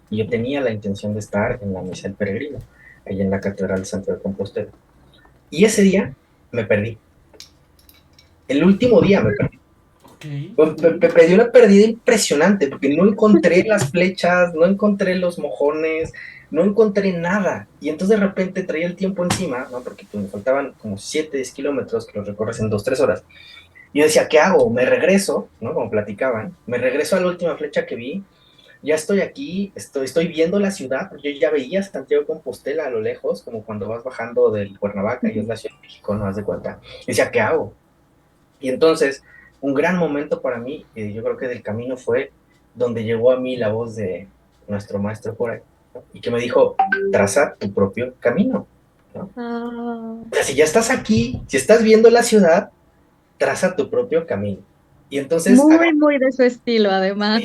Y yo tenía la intención de estar en la misa del peregrino, ahí en la catedral de Santiago de Compostela. Y ese día me perdí. El último día me perdí. Ok. Me perdí una pérdida impresionante porque no encontré las flechas, no encontré los mojones, no encontré nada. Y entonces de repente traía el tiempo encima, ¿no? Porque pues, me faltaban como 7, 10 kilómetros que los recorres en 2, 3 horas. Y yo decía, ¿qué hago? Me regreso, ¿no? Como platicaban, me regreso a la última flecha que vi, ya estoy aquí, estoy viendo la ciudad, porque yo ya veía Santiago de Compostela a lo lejos, como cuando vas bajando del Cuernavaca y es la Ciudad de México, no das de cuenta. Y decía, ¿qué hago? Y entonces, un gran momento para mí, yo creo que del camino fue donde llegó a mí la voz de nuestro maestro por ahí, ¿no? Y que me dijo, traza tu propio camino, ¿no? Ah, O sea, si ya estás aquí, si estás viendo la ciudad, traza tu propio camino. Y entonces muy, muy de su estilo, además.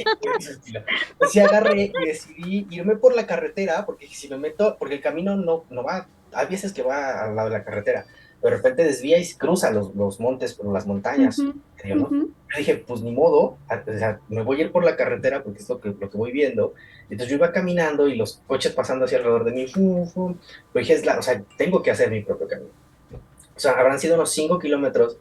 sí, así agarré y decidí irme por la carretera, porque si me meto, porque el camino no va, hay veces que va al lado de la carretera, pero de repente desvía y cruza los montes, por las montañas, Ujú, ¿no? ujú. Yo dije, pues ni modo, o sea, me voy a ir por la carretera porque es lo que voy viendo. Entonces yo iba caminando y los coches pasando hacia alrededor de mí, fum, fum. Pero dije, o sea, tengo que hacer mi propio camino. O sea, habrán sido unos 5 kilómetros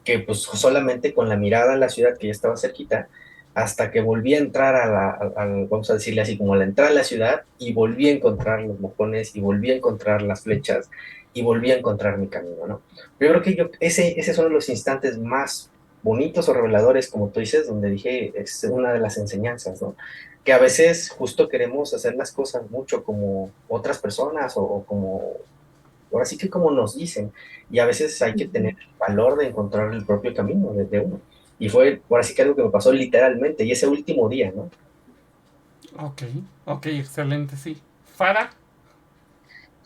que pues solamente con la mirada a la ciudad que ya estaba cerquita, hasta que volví a entrar vamos a decirle así, como a la entrada a la ciudad y volví a encontrar los mojones y volví a encontrar las flechas y volví a encontrar mi camino, ¿no? Yo creo que ese es uno de los instantes más bonitos o reveladores, como tú dices, donde dije, es una de las enseñanzas, ¿no? Que a veces justo queremos hacer las cosas mucho como otras personas o como ahora sí que como nos dicen, y a veces hay que tener el valor de encontrar el propio camino desde uno. Y fue ahora sí que algo que me pasó literalmente, y ese último día, ¿no? Ok. Ok, excelente, sí. Fara.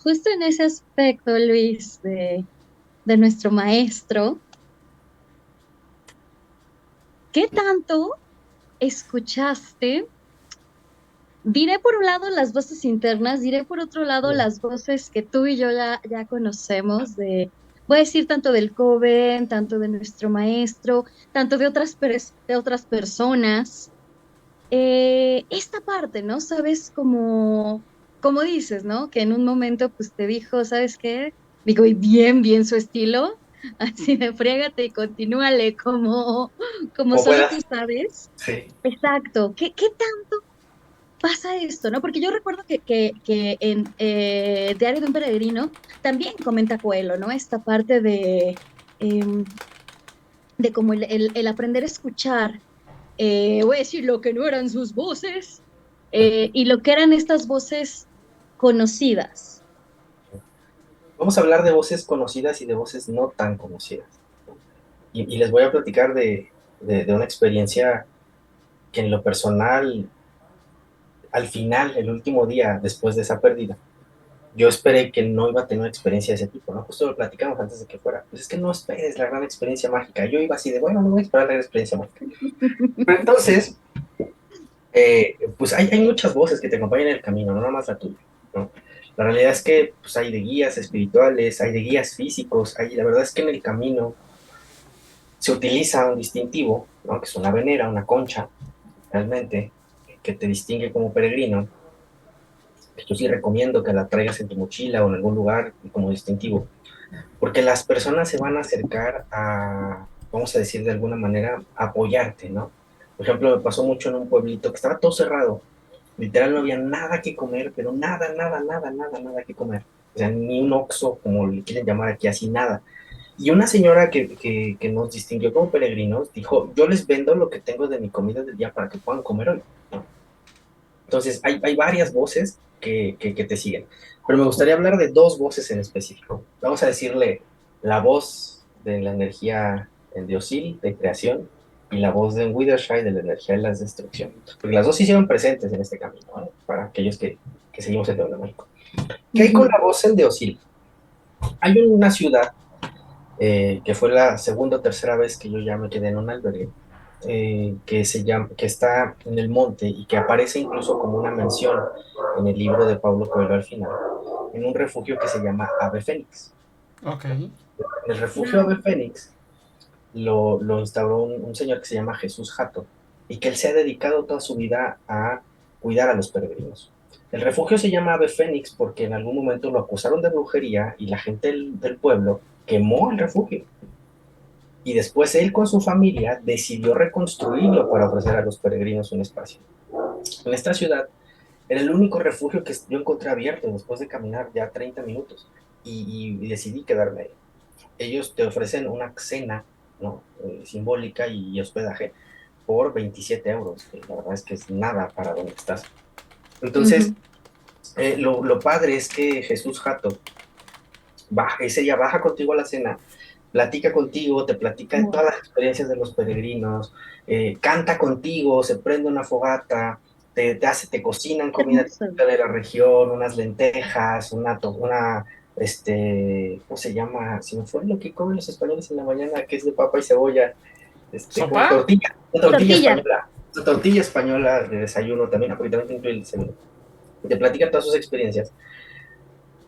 Justo en ese aspecto, Luis, de nuestro maestro, ¿qué tanto escuchaste? Diré por un lado las voces internas, diré por otro lado las voces que tú y yo ya conocemos voy a decir tanto del Coven, tanto de nuestro maestro, tanto de otras personas. Esta parte, ¿no? Sabes, como dices, ¿no? Que en un momento pues te dijo, ¿sabes qué? Digo, y bien, bien su estilo, así de friégate y continúale como Como solo tú puedas. sabes. Sí. Exacto. ¿Qué tanto pasa esto, ¿no? Porque yo recuerdo que en Diario de un Peregrino también comenta Coelho, ¿no? Esta parte em, de como el aprender a escuchar, voy a decir lo que no eran sus voces, y lo que eran estas voces conocidas. Vamos a hablar de voces conocidas y de voces no tan conocidas. Y les voy a platicar de una experiencia que en lo personal, al final, el último día después de esa pérdida, yo esperé que no iba a tener una experiencia de ese tipo, ¿no? Justo lo platicamos antes de que fuera. Pues es que no esperes la gran experiencia mágica. Yo iba así de, bueno, no voy a esperar la gran experiencia mágica. Pero entonces, pues hay muchas voces que te acompañan en el camino, no nada más la tuya, ¿no? La realidad es que pues, hay de guías espirituales, hay de guías físicos, la verdad es que en el camino se utiliza un distintivo, ¿no? Que es una venera, una concha, realmente, que te distingue como peregrino. Yo sí recomiendo que la traigas en tu mochila o en algún lugar como distintivo, porque las personas se van a acercar a, vamos a decir de alguna manera, a apoyarte, ¿no? Por ejemplo, me pasó mucho en un pueblito que estaba todo cerrado, literal no había nada que comer, pero nada, nada, nada, nada, nada que comer. O sea, ni un oxo, como le quieren llamar aquí, así nada. Y una señora que nos distinguió como peregrinos dijo, yo les vendo lo que tengo de mi comida del día para que puedan comer hoy, ¿no? Entonces, hay varias voces que te siguen. Pero me gustaría hablar de dos voces en específico. Vamos a decirle la voz de la energía en Diosil, de creación, y la voz de Widershai, de la energía de la destrucción. Porque las dos se hicieron presentes en este camino, ¿no? Para aquellos que seguimos el Teorema Mágico. ¿Qué hay con la voz en Diosil? Hay una ciudad que fue la segunda o tercera vez que yo ya me quedé en un albergue, que está en el monte y que aparece incluso como una mención en el libro de Pablo Coelho al final, en un refugio que se llama Ave Fénix. Ok. El refugio Ave Fénix lo instauró un señor que se llama Jesús Jato y que él se ha dedicado toda su vida a cuidar a los peregrinos. El refugio se llama Ave Fénix porque en algún momento lo acusaron de brujería y la gente del pueblo quemó el refugio. Y después él con su familia decidió reconstruirlo para ofrecer a los peregrinos un espacio. En esta ciudad era el único refugio que yo encontré abierto después de caminar ya 30 minutos y decidí quedarme ahí. Ellos te ofrecen una cena, ¿no? Simbólica y hospedaje por 27 euros, que la verdad es que es nada para donde estás. Entonces, lo padre es que Jesús Jato ese día baja contigo a la cena, platica contigo, te platica de todas las experiencias de los peregrinos, canta contigo, se prende una fogata, te cocinan comida de la región, unas lentejas, ¿cómo se llama? Si me fue lo que comen los españoles en la mañana, que es de papa y cebolla, con ¿Sopa? tortilla, una tortilla española de desayuno también, porque también te incluye el desayuno. Te platica todas sus experiencias.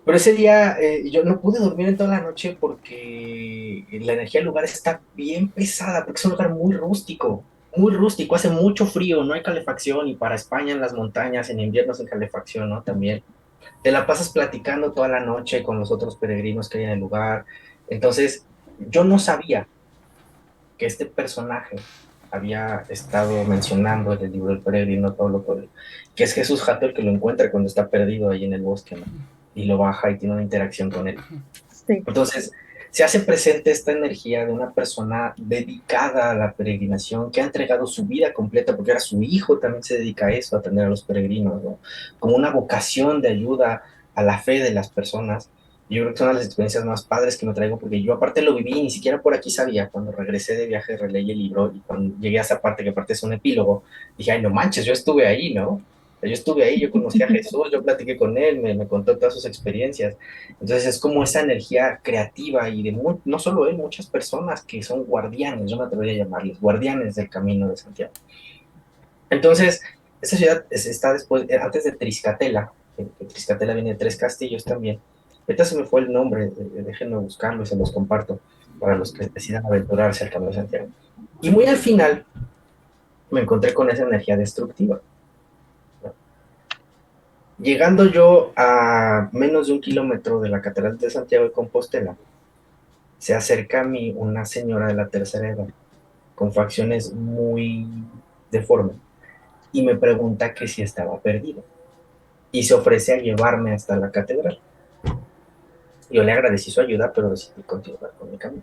Pero ese día yo no pude dormir en toda la noche porque la energía del lugar está bien pesada, porque es un lugar muy rústico, hace mucho frío, no hay calefacción y para España en las montañas en invierno sin calefacción, ¿no? También te la pasas platicando toda la noche con los otros peregrinos que hay en el lugar. Entonces, yo no sabía que este personaje había estado mencionando en el libro del peregrino Pablo Coelho, que es Jesús Jato el que lo encuentra cuando está perdido ahí en el bosque, ¿no? Y lo baja y tiene una interacción con él. Sí. Entonces, se hace presente esta energía de una persona dedicada a la peregrinación, que ha entregado su vida completa, porque era su hijo, también se dedica a eso, a atender a los peregrinos, ¿no? Como una vocación de ayuda a la fe de las personas. Yo creo que son una de las experiencias más padres que me traigo, porque yo aparte lo viví, ni siquiera por aquí sabía. Cuando regresé de viaje, releí el libro, y cuando llegué a esa parte, que aparte es un epílogo, dije, ay, no manches, yo estuve ahí, ¿no? Yo estuve ahí, yo conocí a Jesús, yo platiqué con él, me contó todas sus experiencias. Entonces es como esa energía creativa y no solo él, muchas personas que son guardianes, yo me atrevería a llamarles, guardianes del camino de Santiago. Entonces, esta ciudad está después, antes de Triscatela, que Triscatela viene de tres castillos también. Ahorita se me fue el nombre, déjenme buscarlo y se los comparto para los que decidan aventurarse al Camino de Santiago. Y muy al final me encontré con esa energía destructiva. Llegando yo a menos de 1 kilómetro de la Catedral de Santiago de Compostela, se acerca a mí una señora de la tercera edad, con facciones muy deformes, y me pregunta que si estaba perdido, y se ofrece a llevarme hasta la catedral. Yo le agradecí su ayuda, pero decidí continuar con mi camino.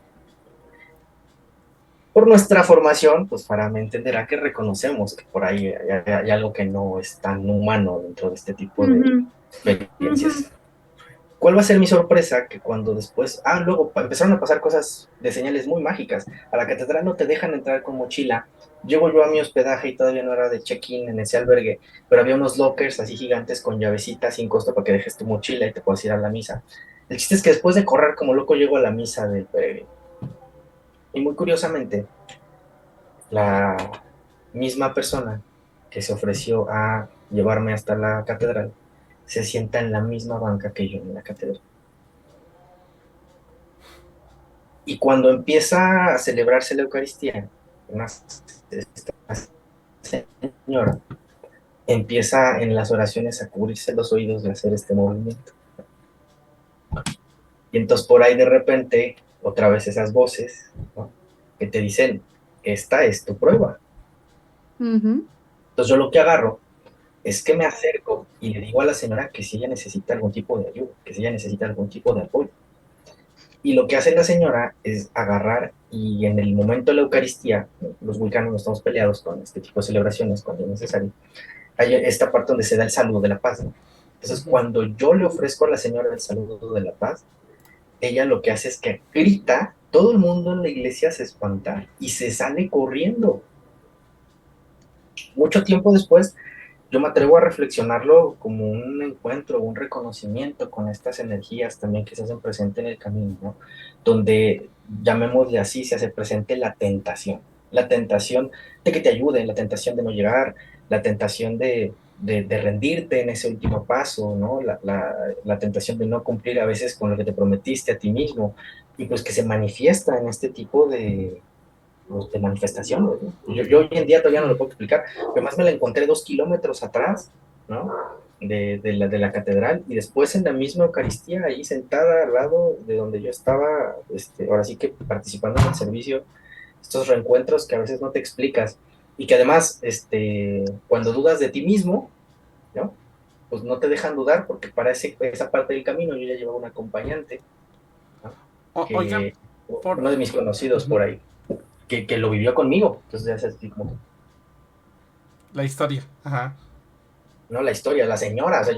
Por nuestra formación, pues para me entenderá que reconocemos que por ahí hay algo que no es tan humano dentro de este tipo de experiencias. ¿Cuál va a ser mi sorpresa? Que cuando después, luego empezaron a pasar cosas de señales muy mágicas. A la catedral no te dejan entrar con mochila. Llego yo a mi hospedaje y todavía no era de check-in en ese albergue, pero había unos lockers así gigantes con llavecitas sin costo para que dejes tu mochila y te puedas ir a la misa. El chiste es que después de correr como loco llego a la misa del peregrino. Y muy curiosamente, la misma persona que se ofreció a llevarme hasta la catedral se sienta en la misma banca que yo en la catedral. Y cuando empieza a celebrarse la Eucaristía, esta señora empieza en las oraciones a cubrirse los oídos de hacer este movimiento. Y entonces por ahí de repente, otra vez esas voces, ¿no?, que te dicen, esta es tu prueba. Ujú. Entonces yo lo que agarro es que me acerco y le digo a la señora que si ella necesita algún tipo de ayuda, que si ella necesita algún tipo de apoyo. Y lo que hace la señora es agarrar y en el momento de la Eucaristía, los vulcanos no estamos peleados con este tipo de celebraciones cuando es necesario, hay esta parte donde se da el saludo de la paz, ¿no? Entonces, cuando yo le ofrezco a la señora el saludo de la paz, ella lo que hace es que grita, todo el mundo en la iglesia se espanta y se sale corriendo. Mucho tiempo después, yo me atrevo a reflexionarlo como un encuentro, un reconocimiento con estas energías también que se hacen presente en el camino, ¿no? Donde, llamémosle así, se hace presente la tentación de que te ayuden, la tentación de no llegar, la tentación de rendirte en ese último paso, ¿no? La tentación de no cumplir a veces con lo que te prometiste a ti mismo, y pues que se manifiesta en este tipo de manifestaciones, ¿no? Yo hoy en día todavía no lo puedo explicar, además me la encontré 2 kilómetros atrás, ¿no? De la catedral, y después en la misma Eucaristía, ahí sentada al lado de donde yo estaba, ahora sí que participando en el servicio, estos reencuentros que a veces no te explicas, y que además, cuando dudas de ti mismo, ¿no?, pues no te dejan dudar, porque para esa parte del camino yo ya llevaba un acompañante, ¿no?, Oigan, que por... uno de mis conocidos por ahí, que lo vivió conmigo. Entonces ya sabes, como, La historia, ajá. no, la historia, la señora, o sea,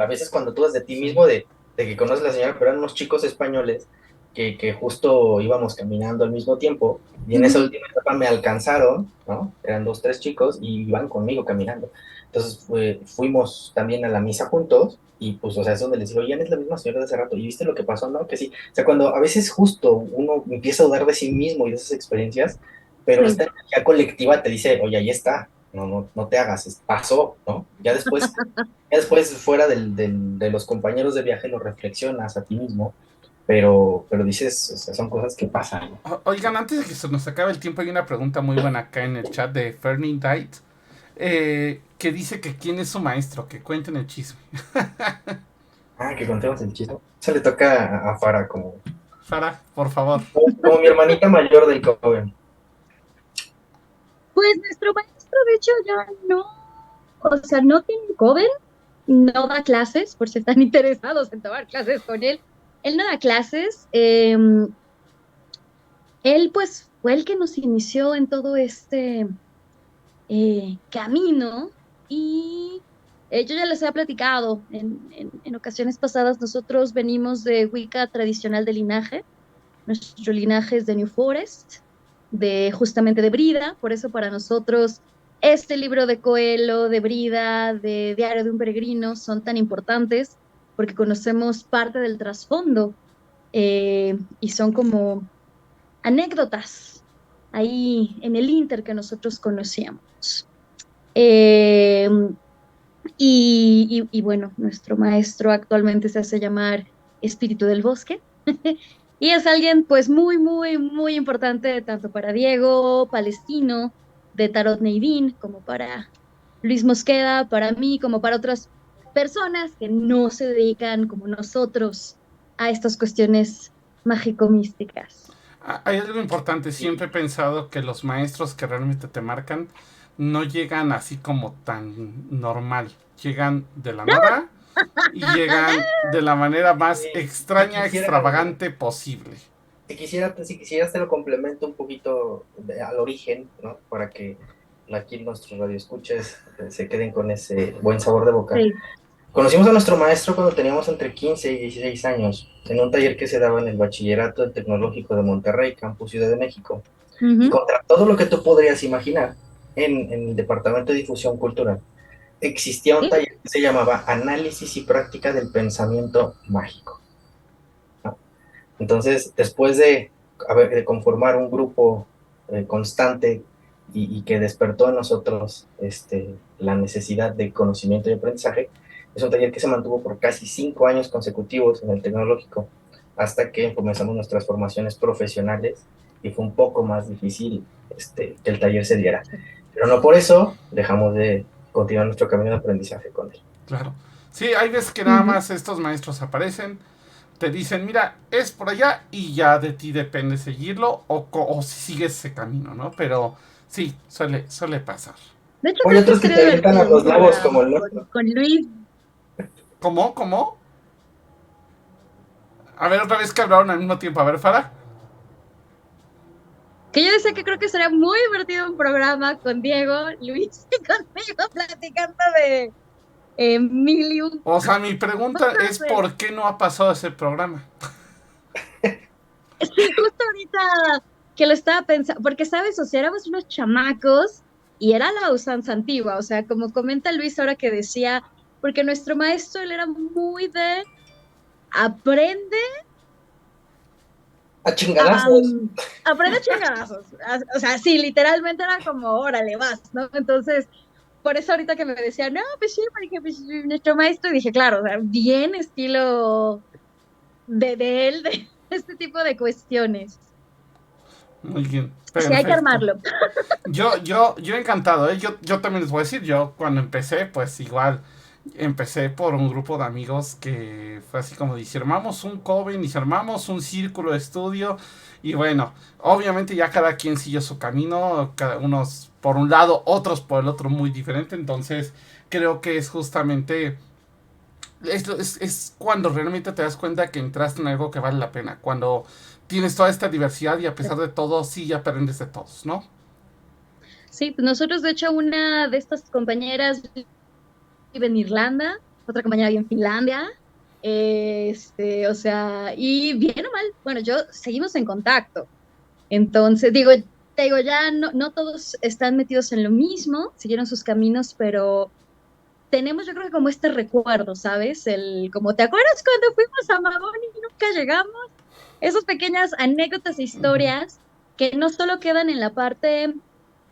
a veces cuando tú das de ti Sí. mismo, de que conoces a la señora, pero eran unos chicos españoles que justo íbamos caminando al mismo tiempo, y en esa última etapa me alcanzaron, ¿no? Eran 2, 3 chicos, y iban conmigo caminando. Entonces fuimos también a la misa juntos, y pues, o sea, es donde les digo, ya no es la misma señora de hace rato, ¿y viste lo que pasó? No, que sí. O sea, cuando a veces justo uno empieza a dudar de sí mismo y de esas experiencias, pero Sí. esta energía colectiva te dice, oye, ahí está, no te hagas, pasó, ¿no? Ya después fuera de los compañeros de viaje lo reflexionas a ti mismo, pero dices, o sea, son cosas que pasan, ¿no? Oigan, antes de que se nos acabe el tiempo, hay una pregunta muy buena acá en el chat de Fernie Dight, que dice que quién es su maestro, que cuenten el chisme. Que contemos el chiste. Se le toca a Farah Sara, por favor. como mi hermanita mayor del Coven. Pues nuestro maestro, de hecho, ya no, o sea, no tiene coven, no da clases, por si están interesados en tomar clases con él. Él no da clases. Él, pues, fue el que nos inició en todo este camino y yo ya les he platicado en ocasiones pasadas, nosotros venimos de Wicca tradicional de linaje. Nuestro linaje es de New Forest, justamente de Brida, por eso para nosotros este libro de Coelho, de Brida, de Diario de un Peregrino son tan importantes porque conocemos parte del trasfondo, y son como anécdotas ahí en el Inter que nosotros conocíamos. Eh, y bueno, nuestro maestro actualmente se hace llamar Espíritu del Bosque. Y es alguien pues muy, muy, muy importante tanto para Diego Palestino de Tarot Neidín, como para Luis Mosqueda, para mí, como para otras personas que no se dedican como nosotros a estas cuestiones mágico-místicas. Hay algo importante, siempre he pensado que los maestros que realmente te marcan no llegan así como tan normal, llegan de la nada y llegan de la manera más Si extraña, quisiera, extravagante posible. si quisieras te lo complemento un poquito al origen, ¿no? Para que aquí nuestros radioescuches se queden con ese buen sabor de boca. Sí. Conocimos a nuestro maestro cuando teníamos entre 15 y 16 años, en un taller que se daba en el Bachillerato del Tecnológico de Monterrey, Campus Ciudad de México. Y Ujú. contra todo lo que tú podrías imaginar, en el Departamento de Difusión Cultural, existía un Sí, taller que se llamaba Análisis y Práctica del Pensamiento Mágico, ¿no? Entonces, después de conformar un grupo constante y que despertó en nosotros la necesidad de conocimiento y aprendizaje, es un taller que se mantuvo por casi 5 años consecutivos en el tecnológico, hasta que comenzamos nuestras formaciones profesionales y fue un poco más difícil que el taller se diera. Pero no por eso dejamos de continuar nuestro camino de aprendizaje con él. Claro. Sí, hay veces que nada ujú. más estos maestros aparecen, te dicen, mira, es por allá y ya de ti depende seguirlo o si sigues ese camino, ¿no? Pero sí, suele pasar. De hecho, Hay creo que otros que estaría te avientan a divertido un los lobos como programa el nuestro. con Luis. ¿Cómo? ¿Cómo? A ver, otra vez que hablaron al mismo tiempo. A ver, Fara. Que yo decía que creo que sería muy divertido un programa con Diego, Luis y conmigo platicando de mil y un O sea, mi pregunta cosas es ¿por qué no ha pasado ese programa? Sí, justo ahorita que lo estaba pensando, porque sabes, o sea, éramos unos chamacos y era la usanza antigua, o sea, como comenta Luis ahora que decía, porque nuestro maestro, él era muy de aprende A a, chingadazos. aprende chingadazos, o sea, sí, literalmente era como, órale, vas, ¿no? Entonces, por eso ahorita que me decía, no, pues sí, porque pues, nuestro maestro, y dije, claro, o sea, bien estilo de él, de este tipo de cuestiones. Muy bien, Sí, hay que perfecto. armarlo. Yo encantado, ¿eh? Yo también les voy a decir, yo cuando empecé, pues igual, empecé por un grupo de amigos que fue así como dice, armamos un coven y armamos un círculo de estudio y bueno, obviamente ya cada quien siguió su camino, cada unos por un lado, otros por el otro muy diferente, entonces creo que es justamente es cuando realmente te das cuenta que entraste en algo que vale la pena. Cuando tienes toda esta diversidad y a pesar de todo, sí aprendes de todos, ¿no? Sí, pues nosotros, de hecho, una de estas compañeras vive en Irlanda, otra compañera vive en Finlandia, o sea, y bien o mal, bueno, yo seguimos en contacto. Entonces, digo, te digo, ya no todos están metidos en lo mismo, siguieron sus caminos, pero tenemos, yo creo que como este recuerdo, ¿sabes? Como, ¿te acuerdas cuando fuimos a Mabón y nunca llegamos? Esas pequeñas anécdotas e Ujú. historias que no solo quedan en la parte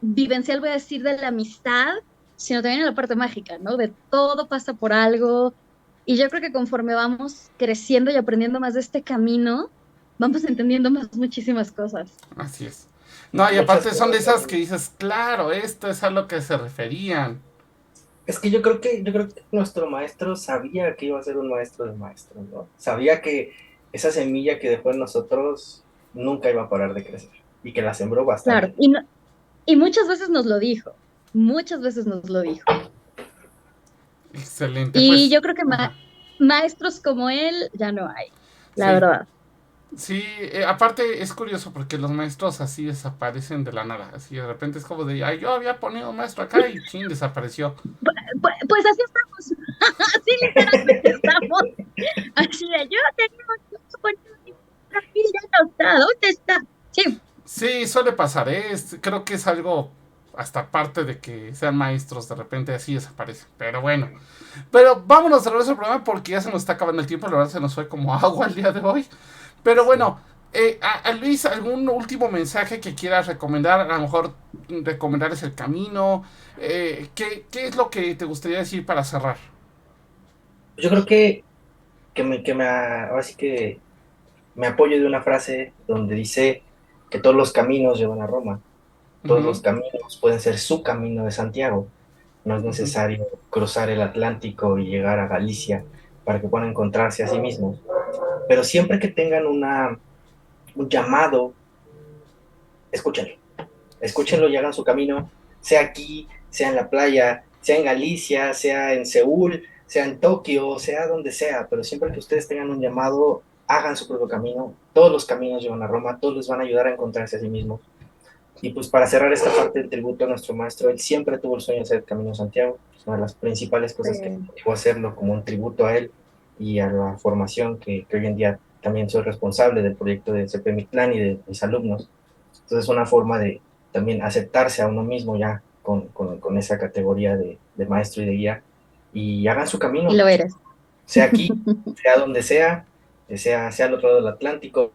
vivencial, voy a decir, de la amistad, sino también en la parte mágica, ¿no? De todo pasa por algo. Y yo creo que conforme vamos creciendo y aprendiendo más de este camino, vamos entendiendo más muchísimas cosas. Así es. No, y Muchas aparte son de cosas esas que también. dices, claro, esto es a lo que se referían. Es que yo creo que nuestro maestro sabía que iba a ser un maestro de maestros, ¿no? Sabía que esa semilla que dejó en nosotros nunca iba a parar de crecer y que la sembró Claro, bastante. y muchas veces nos lo dijo, muchas veces nos lo dijo. Excelente, Y pues, yo creo que ajá, maestros como él ya no hay, la sí. verdad. Sí, aparte es curioso porque los maestros así desaparecen de la nada. Así de repente es como de, ay, yo había ponido un maestro acá y chin, desapareció. Pues así estamos, así literalmente estamos. Así de, yo tenía un poniendo mi aquí, ya no está, ¿dónde está? Sí, Sí, suele pasar, ¿eh? Creo que es algo hasta parte de que sean maestros, de repente así desaparecen. Pero bueno. Pero vámonos de regreso al programa porque ya se nos está acabando el tiempo. La verdad se nos fue como agua el día de hoy. Pero Sí. bueno, a Luis, ¿algún último mensaje que quieras recomendar? A lo mejor recomendarles el camino. ¿Qué es lo que te gustaría decir para cerrar? Yo creo ahora sí que me apoyo de una frase donde dice que todos los caminos llevan a Roma, todos los Ujú, caminos pueden ser su camino de Santiago. No es ujú. necesario cruzar el Atlántico y llegar a Galicia para que puedan encontrarse a sí mismos. Pero siempre que tengan un llamado, escúchenlo. Sí, Escúchenlo y hagan su camino, sea aquí, sea en la playa, sea en Galicia, sea en Seúl, sea en Tokio, sea donde sea, pero siempre que ustedes tengan un llamado, hagan su propio camino. Todos los caminos llevan a Roma, todos les van a ayudar a encontrarse a sí mismos. Y pues para cerrar esta parte del tributo a nuestro maestro, él siempre tuvo el sueño de hacer el Camino de Santiago. Es una de las principales cosas que me motivó a hacerlo como un tributo a él y a la formación que hoy en día también soy responsable del proyecto de CP Mictlán y de mis alumnos. Entonces es una forma de también aceptarse a uno mismo ya con esa categoría de maestro y de guía y hagan su Y camino, lo eres. sea aquí, sea donde sea al otro lado del Atlántico,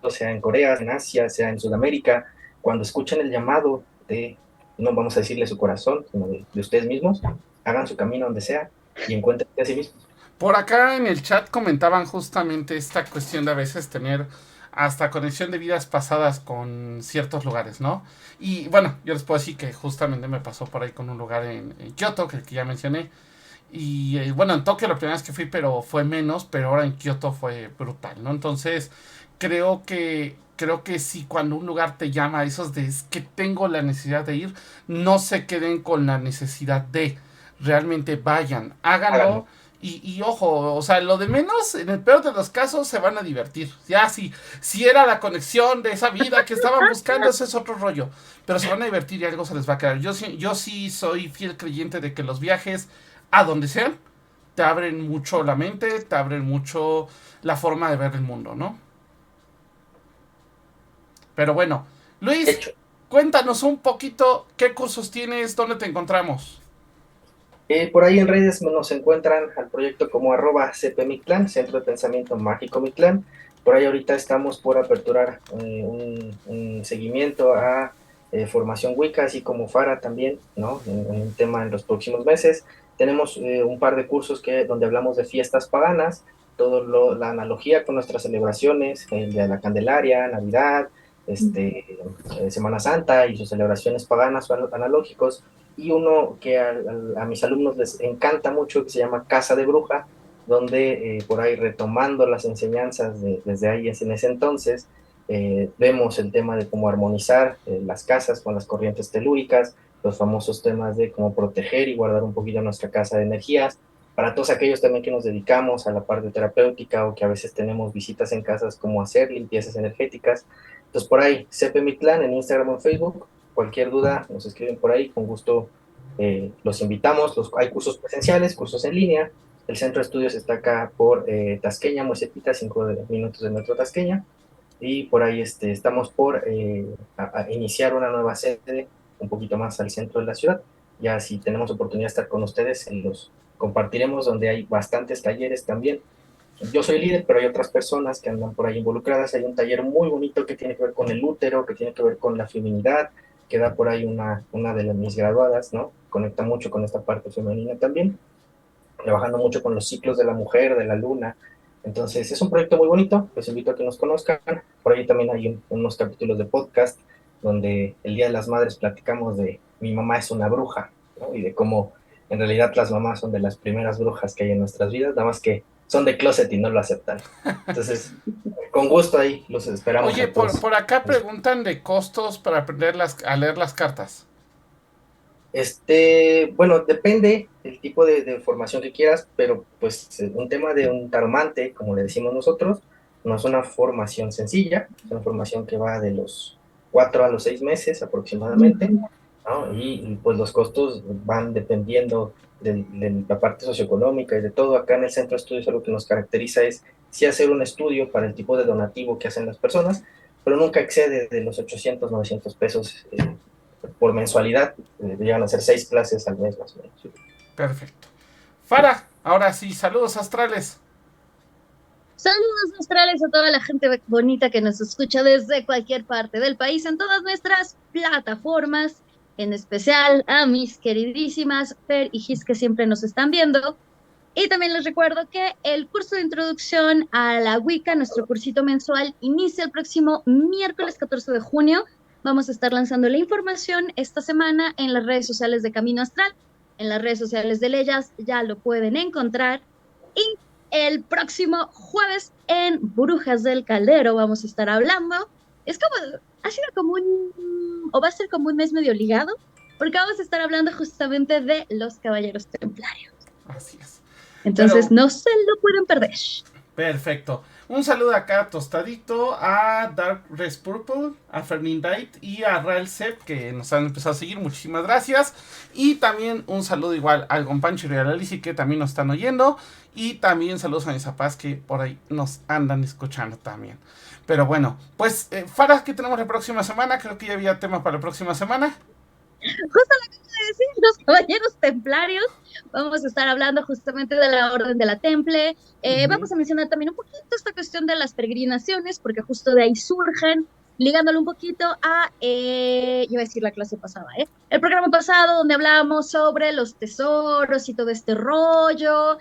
sea en Corea, en Asia, sea en Sudamérica, cuando escuchen el llamado de, no vamos a decirle su corazón, sino de ustedes mismos, hagan su camino donde sea y encuentren a sí mismos. Por acá en el chat comentaban justamente esta cuestión de a veces tener hasta conexión de vidas pasadas con ciertos lugares, ¿no? Y bueno, yo les puedo decir que justamente me pasó por ahí con un lugar en Kioto, que ya mencioné. Y bueno, en Tokio la primera vez que fui, pero fue menos, pero ahora en Kioto fue brutal, ¿no? Entonces, creo que sí, cuando un lugar te llama, esos de es que tengo la necesidad de ir, no se queden con la necesidad de, realmente vayan, háganlo. Háganlo. Y ojo, o sea, lo de menos, en el peor de los casos, se van a divertir. Ya, si era la conexión de esa vida que estaban buscando, ese es otro rollo. Pero se van a divertir y algo se les va a quedar. Yo sí soy fiel creyente de que los viajes, a donde sean, te abren mucho la mente, te abren mucho la forma de ver el mundo, ¿no? Pero bueno, De Luis, hecho, cuéntanos un poquito qué cursos tienes, dónde te encontramos. por ahí en redes nos encuentran al proyecto como @CP Centro de Pensamiento Mágico Mictlán. Por ahí ahorita estamos por aperturar un seguimiento a formación Wicca, así como Fara también, ¿no? En un tema en los próximos meses. Tenemos un par de cursos donde hablamos de fiestas paganas, la analogía con nuestras celebraciones, el de la Candelaria, Navidad, Semana Santa y sus celebraciones paganas o analógicos, y uno que a mis alumnos les encanta mucho, que se llama Casa de Bruja, donde por ahí retomando las enseñanzas desde ahí en ese entonces, vemos el tema de cómo armonizar las casas con las corrientes telúricas, los famosos temas de cómo proteger y guardar un poquito nuestra casa de energías. Para todos aquellos también que nos dedicamos a la parte terapéutica o que a veces tenemos visitas en casas, como hacer limpiezas energéticas. Entonces por ahí, CP Mictlán en Instagram o Facebook, cualquier duda nos escriben por ahí, con gusto los invitamos. Hay cursos presenciales, cursos en línea. El centro de estudios está acá por Tasqueña, muy cerquita, 5 minutos de metro Tasqueña. Y por ahí estamos por a iniciar una nueva sede un poquito más al centro de la ciudad. Ya si tenemos oportunidad de estar con ustedes, los compartiremos, donde hay bastantes talleres también. Yo soy líder, pero hay otras personas que andan por ahí involucradas. Hay un taller muy bonito que tiene que ver con el útero, que tiene que ver con la feminidad, que da por ahí una de mis graduadas, ¿no? Conecta mucho con esta parte femenina también, trabajando mucho con los ciclos de la mujer, de la luna. Entonces, es un proyecto muy bonito, los invito a que nos conozcan. Por ahí también hay unos capítulos de podcast donde el Día de las Madres platicamos de mi mamá es una bruja, ¿no? Y de cómo en realidad las mamás son de las primeras brujas que hay en nuestras vidas, nada más que son de closet y no lo aceptan. Entonces, con gusto ahí los esperamos Oye, a todos. por acá preguntan de costos para aprender a leer las cartas. Bueno, depende del tipo de formación que quieras, pero pues un tema de un taromante, como le decimos nosotros, no es una formación sencilla, es una formación que va de los 4 a los 6 meses aproximadamente, ¿no? Pues los costos van dependiendo de la parte socioeconómica y de todo. Acá en el centro de estudios algo que nos caracteriza es sí hacer un estudio para el tipo de donativo que hacen las personas, pero nunca excede de los 800, 900 pesos por mensualidad. Llegan a ser 6 clases al mes más o menos. Perfecto. Fara, ahora sí, saludos astrales. Saludos astrales a toda la gente bonita que nos escucha desde cualquier parte del país en todas nuestras plataformas, en especial a mis queridísimas Fer y Gis que siempre nos están viendo. Y también les recuerdo que el curso de introducción a la Wicca, nuestro cursito mensual, inicia el próximo miércoles 14 de junio. Vamos a estar lanzando la información esta semana en las redes sociales de Camino Astral, en las redes sociales de Leyas, ya lo pueden encontrar. Y el próximo jueves en Brujas del Caldero vamos a estar hablando. Es como, ha sido como o va a ser como un mes medio ligado, porque vamos a estar hablando justamente de los Caballeros Templarios. Así es. Entonces, Pero no se lo pueden perder. Perfecto. Un saludo acá a Tostadito, a Dark Res Purple, a Fernindite y a Rael Sep que nos han empezado a seguir. Muchísimas gracias. Y también un saludo igual al Compancho y a la Lizzy que también nos están oyendo. Y también saludos a mis papás que por ahí nos andan escuchando también. Pero bueno, pues Farah, ¿qué tenemos la próxima semana? Creo que ya había tema para la próxima semana. Justo lo que acabo de decir, los caballeros templarios. Vamos a estar hablando justamente de la Orden de la Temple. Vamos a mencionar también un poquito esta cuestión de las peregrinaciones, porque justo de ahí surgen, ligándolo un poquito a, iba a decir la clase pasada, el programa pasado donde hablábamos sobre los tesoros y todo este rollo.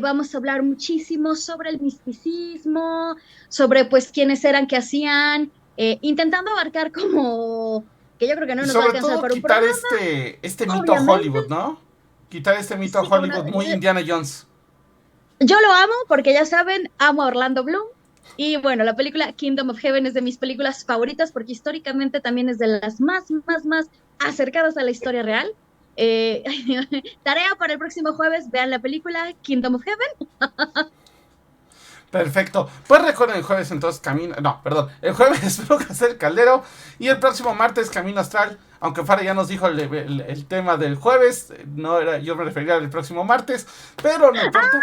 Vamos a hablar muchísimo sobre el misticismo, sobre pues quiénes eran que hacían, intentando abarcar como que yo creo que no nos va a Sobre alcanzar todo para un quitar programa. este mito Obviamente. Hollywood, ¿no? Quitar este mito Sí, Hollywood muy Indiana Jones. yo lo amo porque ya saben, amo a Orlando Bloom. Y bueno, la película Kingdom of Heaven es de mis películas favoritas porque históricamente también es de las más acercadas a la historia real. Tarea para el próximo jueves, vean la película Kingdom of Heaven. Perfecto. Pues recuerden el jueves entonces Camino... No, perdón. El jueves Brujas del Caldero. Y el próximo martes Camino Astral. Aunque Farah ya nos dijo el tema del jueves. No era, yo me refería al próximo martes. Pero no importa.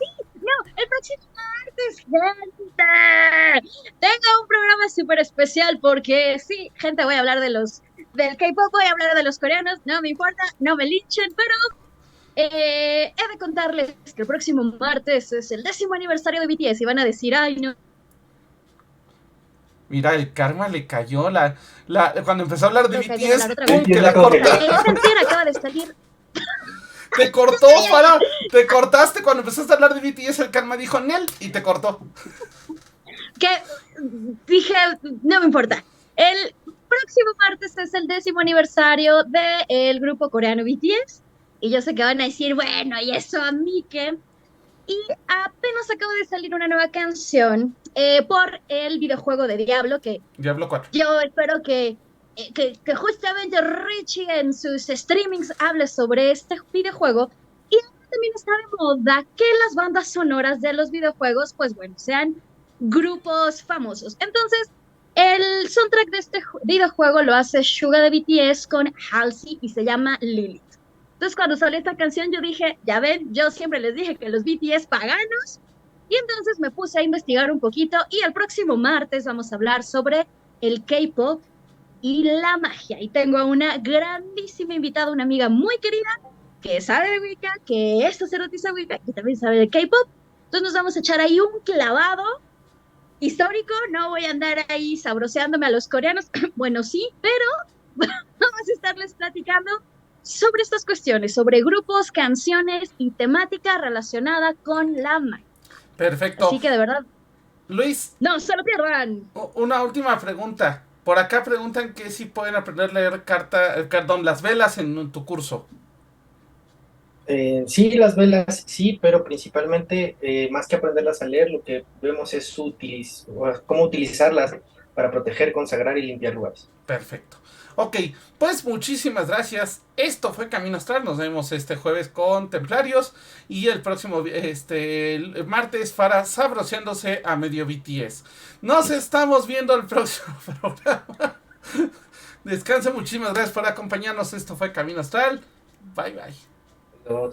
Sí, no, el próximo martes, gente. Tengo un programa súper especial porque sí, gente, voy a hablar del K-pop, voy a hablar de los coreanos. No me importa, no me linchen, pero he de contarles que el próximo martes es el 10º aniversario de BTS y van a decir, ay, no. Mira, el karma le cayó. Cuando empezó a hablar de BTS, ¡pum! vez. Que la cortó. Pensier acaba de salir. Te cortó, Farah. Te cortaste cuando empezaste a hablar de BTS. El karma dijo Nel y te cortó. Que dije, no me importa. El próximo martes es el 10º aniversario del grupo coreano BTS. Y yo sé que van a decir, bueno, ¿y eso a mí qué? Y apenas acaba de salir una nueva canción por el videojuego de Diablo, que Diablo 4. yo espero que justamente Richie en sus streamings hable sobre este videojuego. Y también está de moda que las bandas sonoras de los videojuegos, pues bueno, sean grupos famosos. Entonces, el soundtrack de este videojuego lo hace Suga de BTS con Halsey y se llama Lilith. Entonces, cuando salió esta canción, yo dije, ya ven, yo siempre les dije que los BTS paganos. Y entonces me puse a investigar un poquito y el próximo martes vamos a hablar sobre el K-pop y la magia. Y tengo a una grandísima invitada, una amiga muy querida, que sabe de Wicca, que es sacerdotisa Wicca, que también sabe de K-pop. Entonces nos vamos a echar ahí un clavado histórico. No voy a andar ahí sabroseándome a los coreanos. Bueno, sí, pero vamos a estarles platicando sobre estas cuestiones, sobre grupos, canciones y temática relacionada con la magia. Perfecto. Así que de verdad, Luis, no se lo pierdan. una última pregunta. Por acá preguntan que si pueden aprender a leer las velas en tu curso. Sí, las velas, sí, pero principalmente, más que aprenderlas a leer, lo que vemos es cómo utilizarlas para proteger, consagrar y limpiar lugares. Perfecto. Ok, pues muchísimas gracias. Esto fue Camino Astral. Nos vemos este jueves con Templarios. Y el próximo el martes, Farah sabroseándose a medio BTS. Nos estamos viendo el próximo programa. Descansa, muchísimas gracias por acompañarnos. Esto fue Camino Astral. Bye bye. No.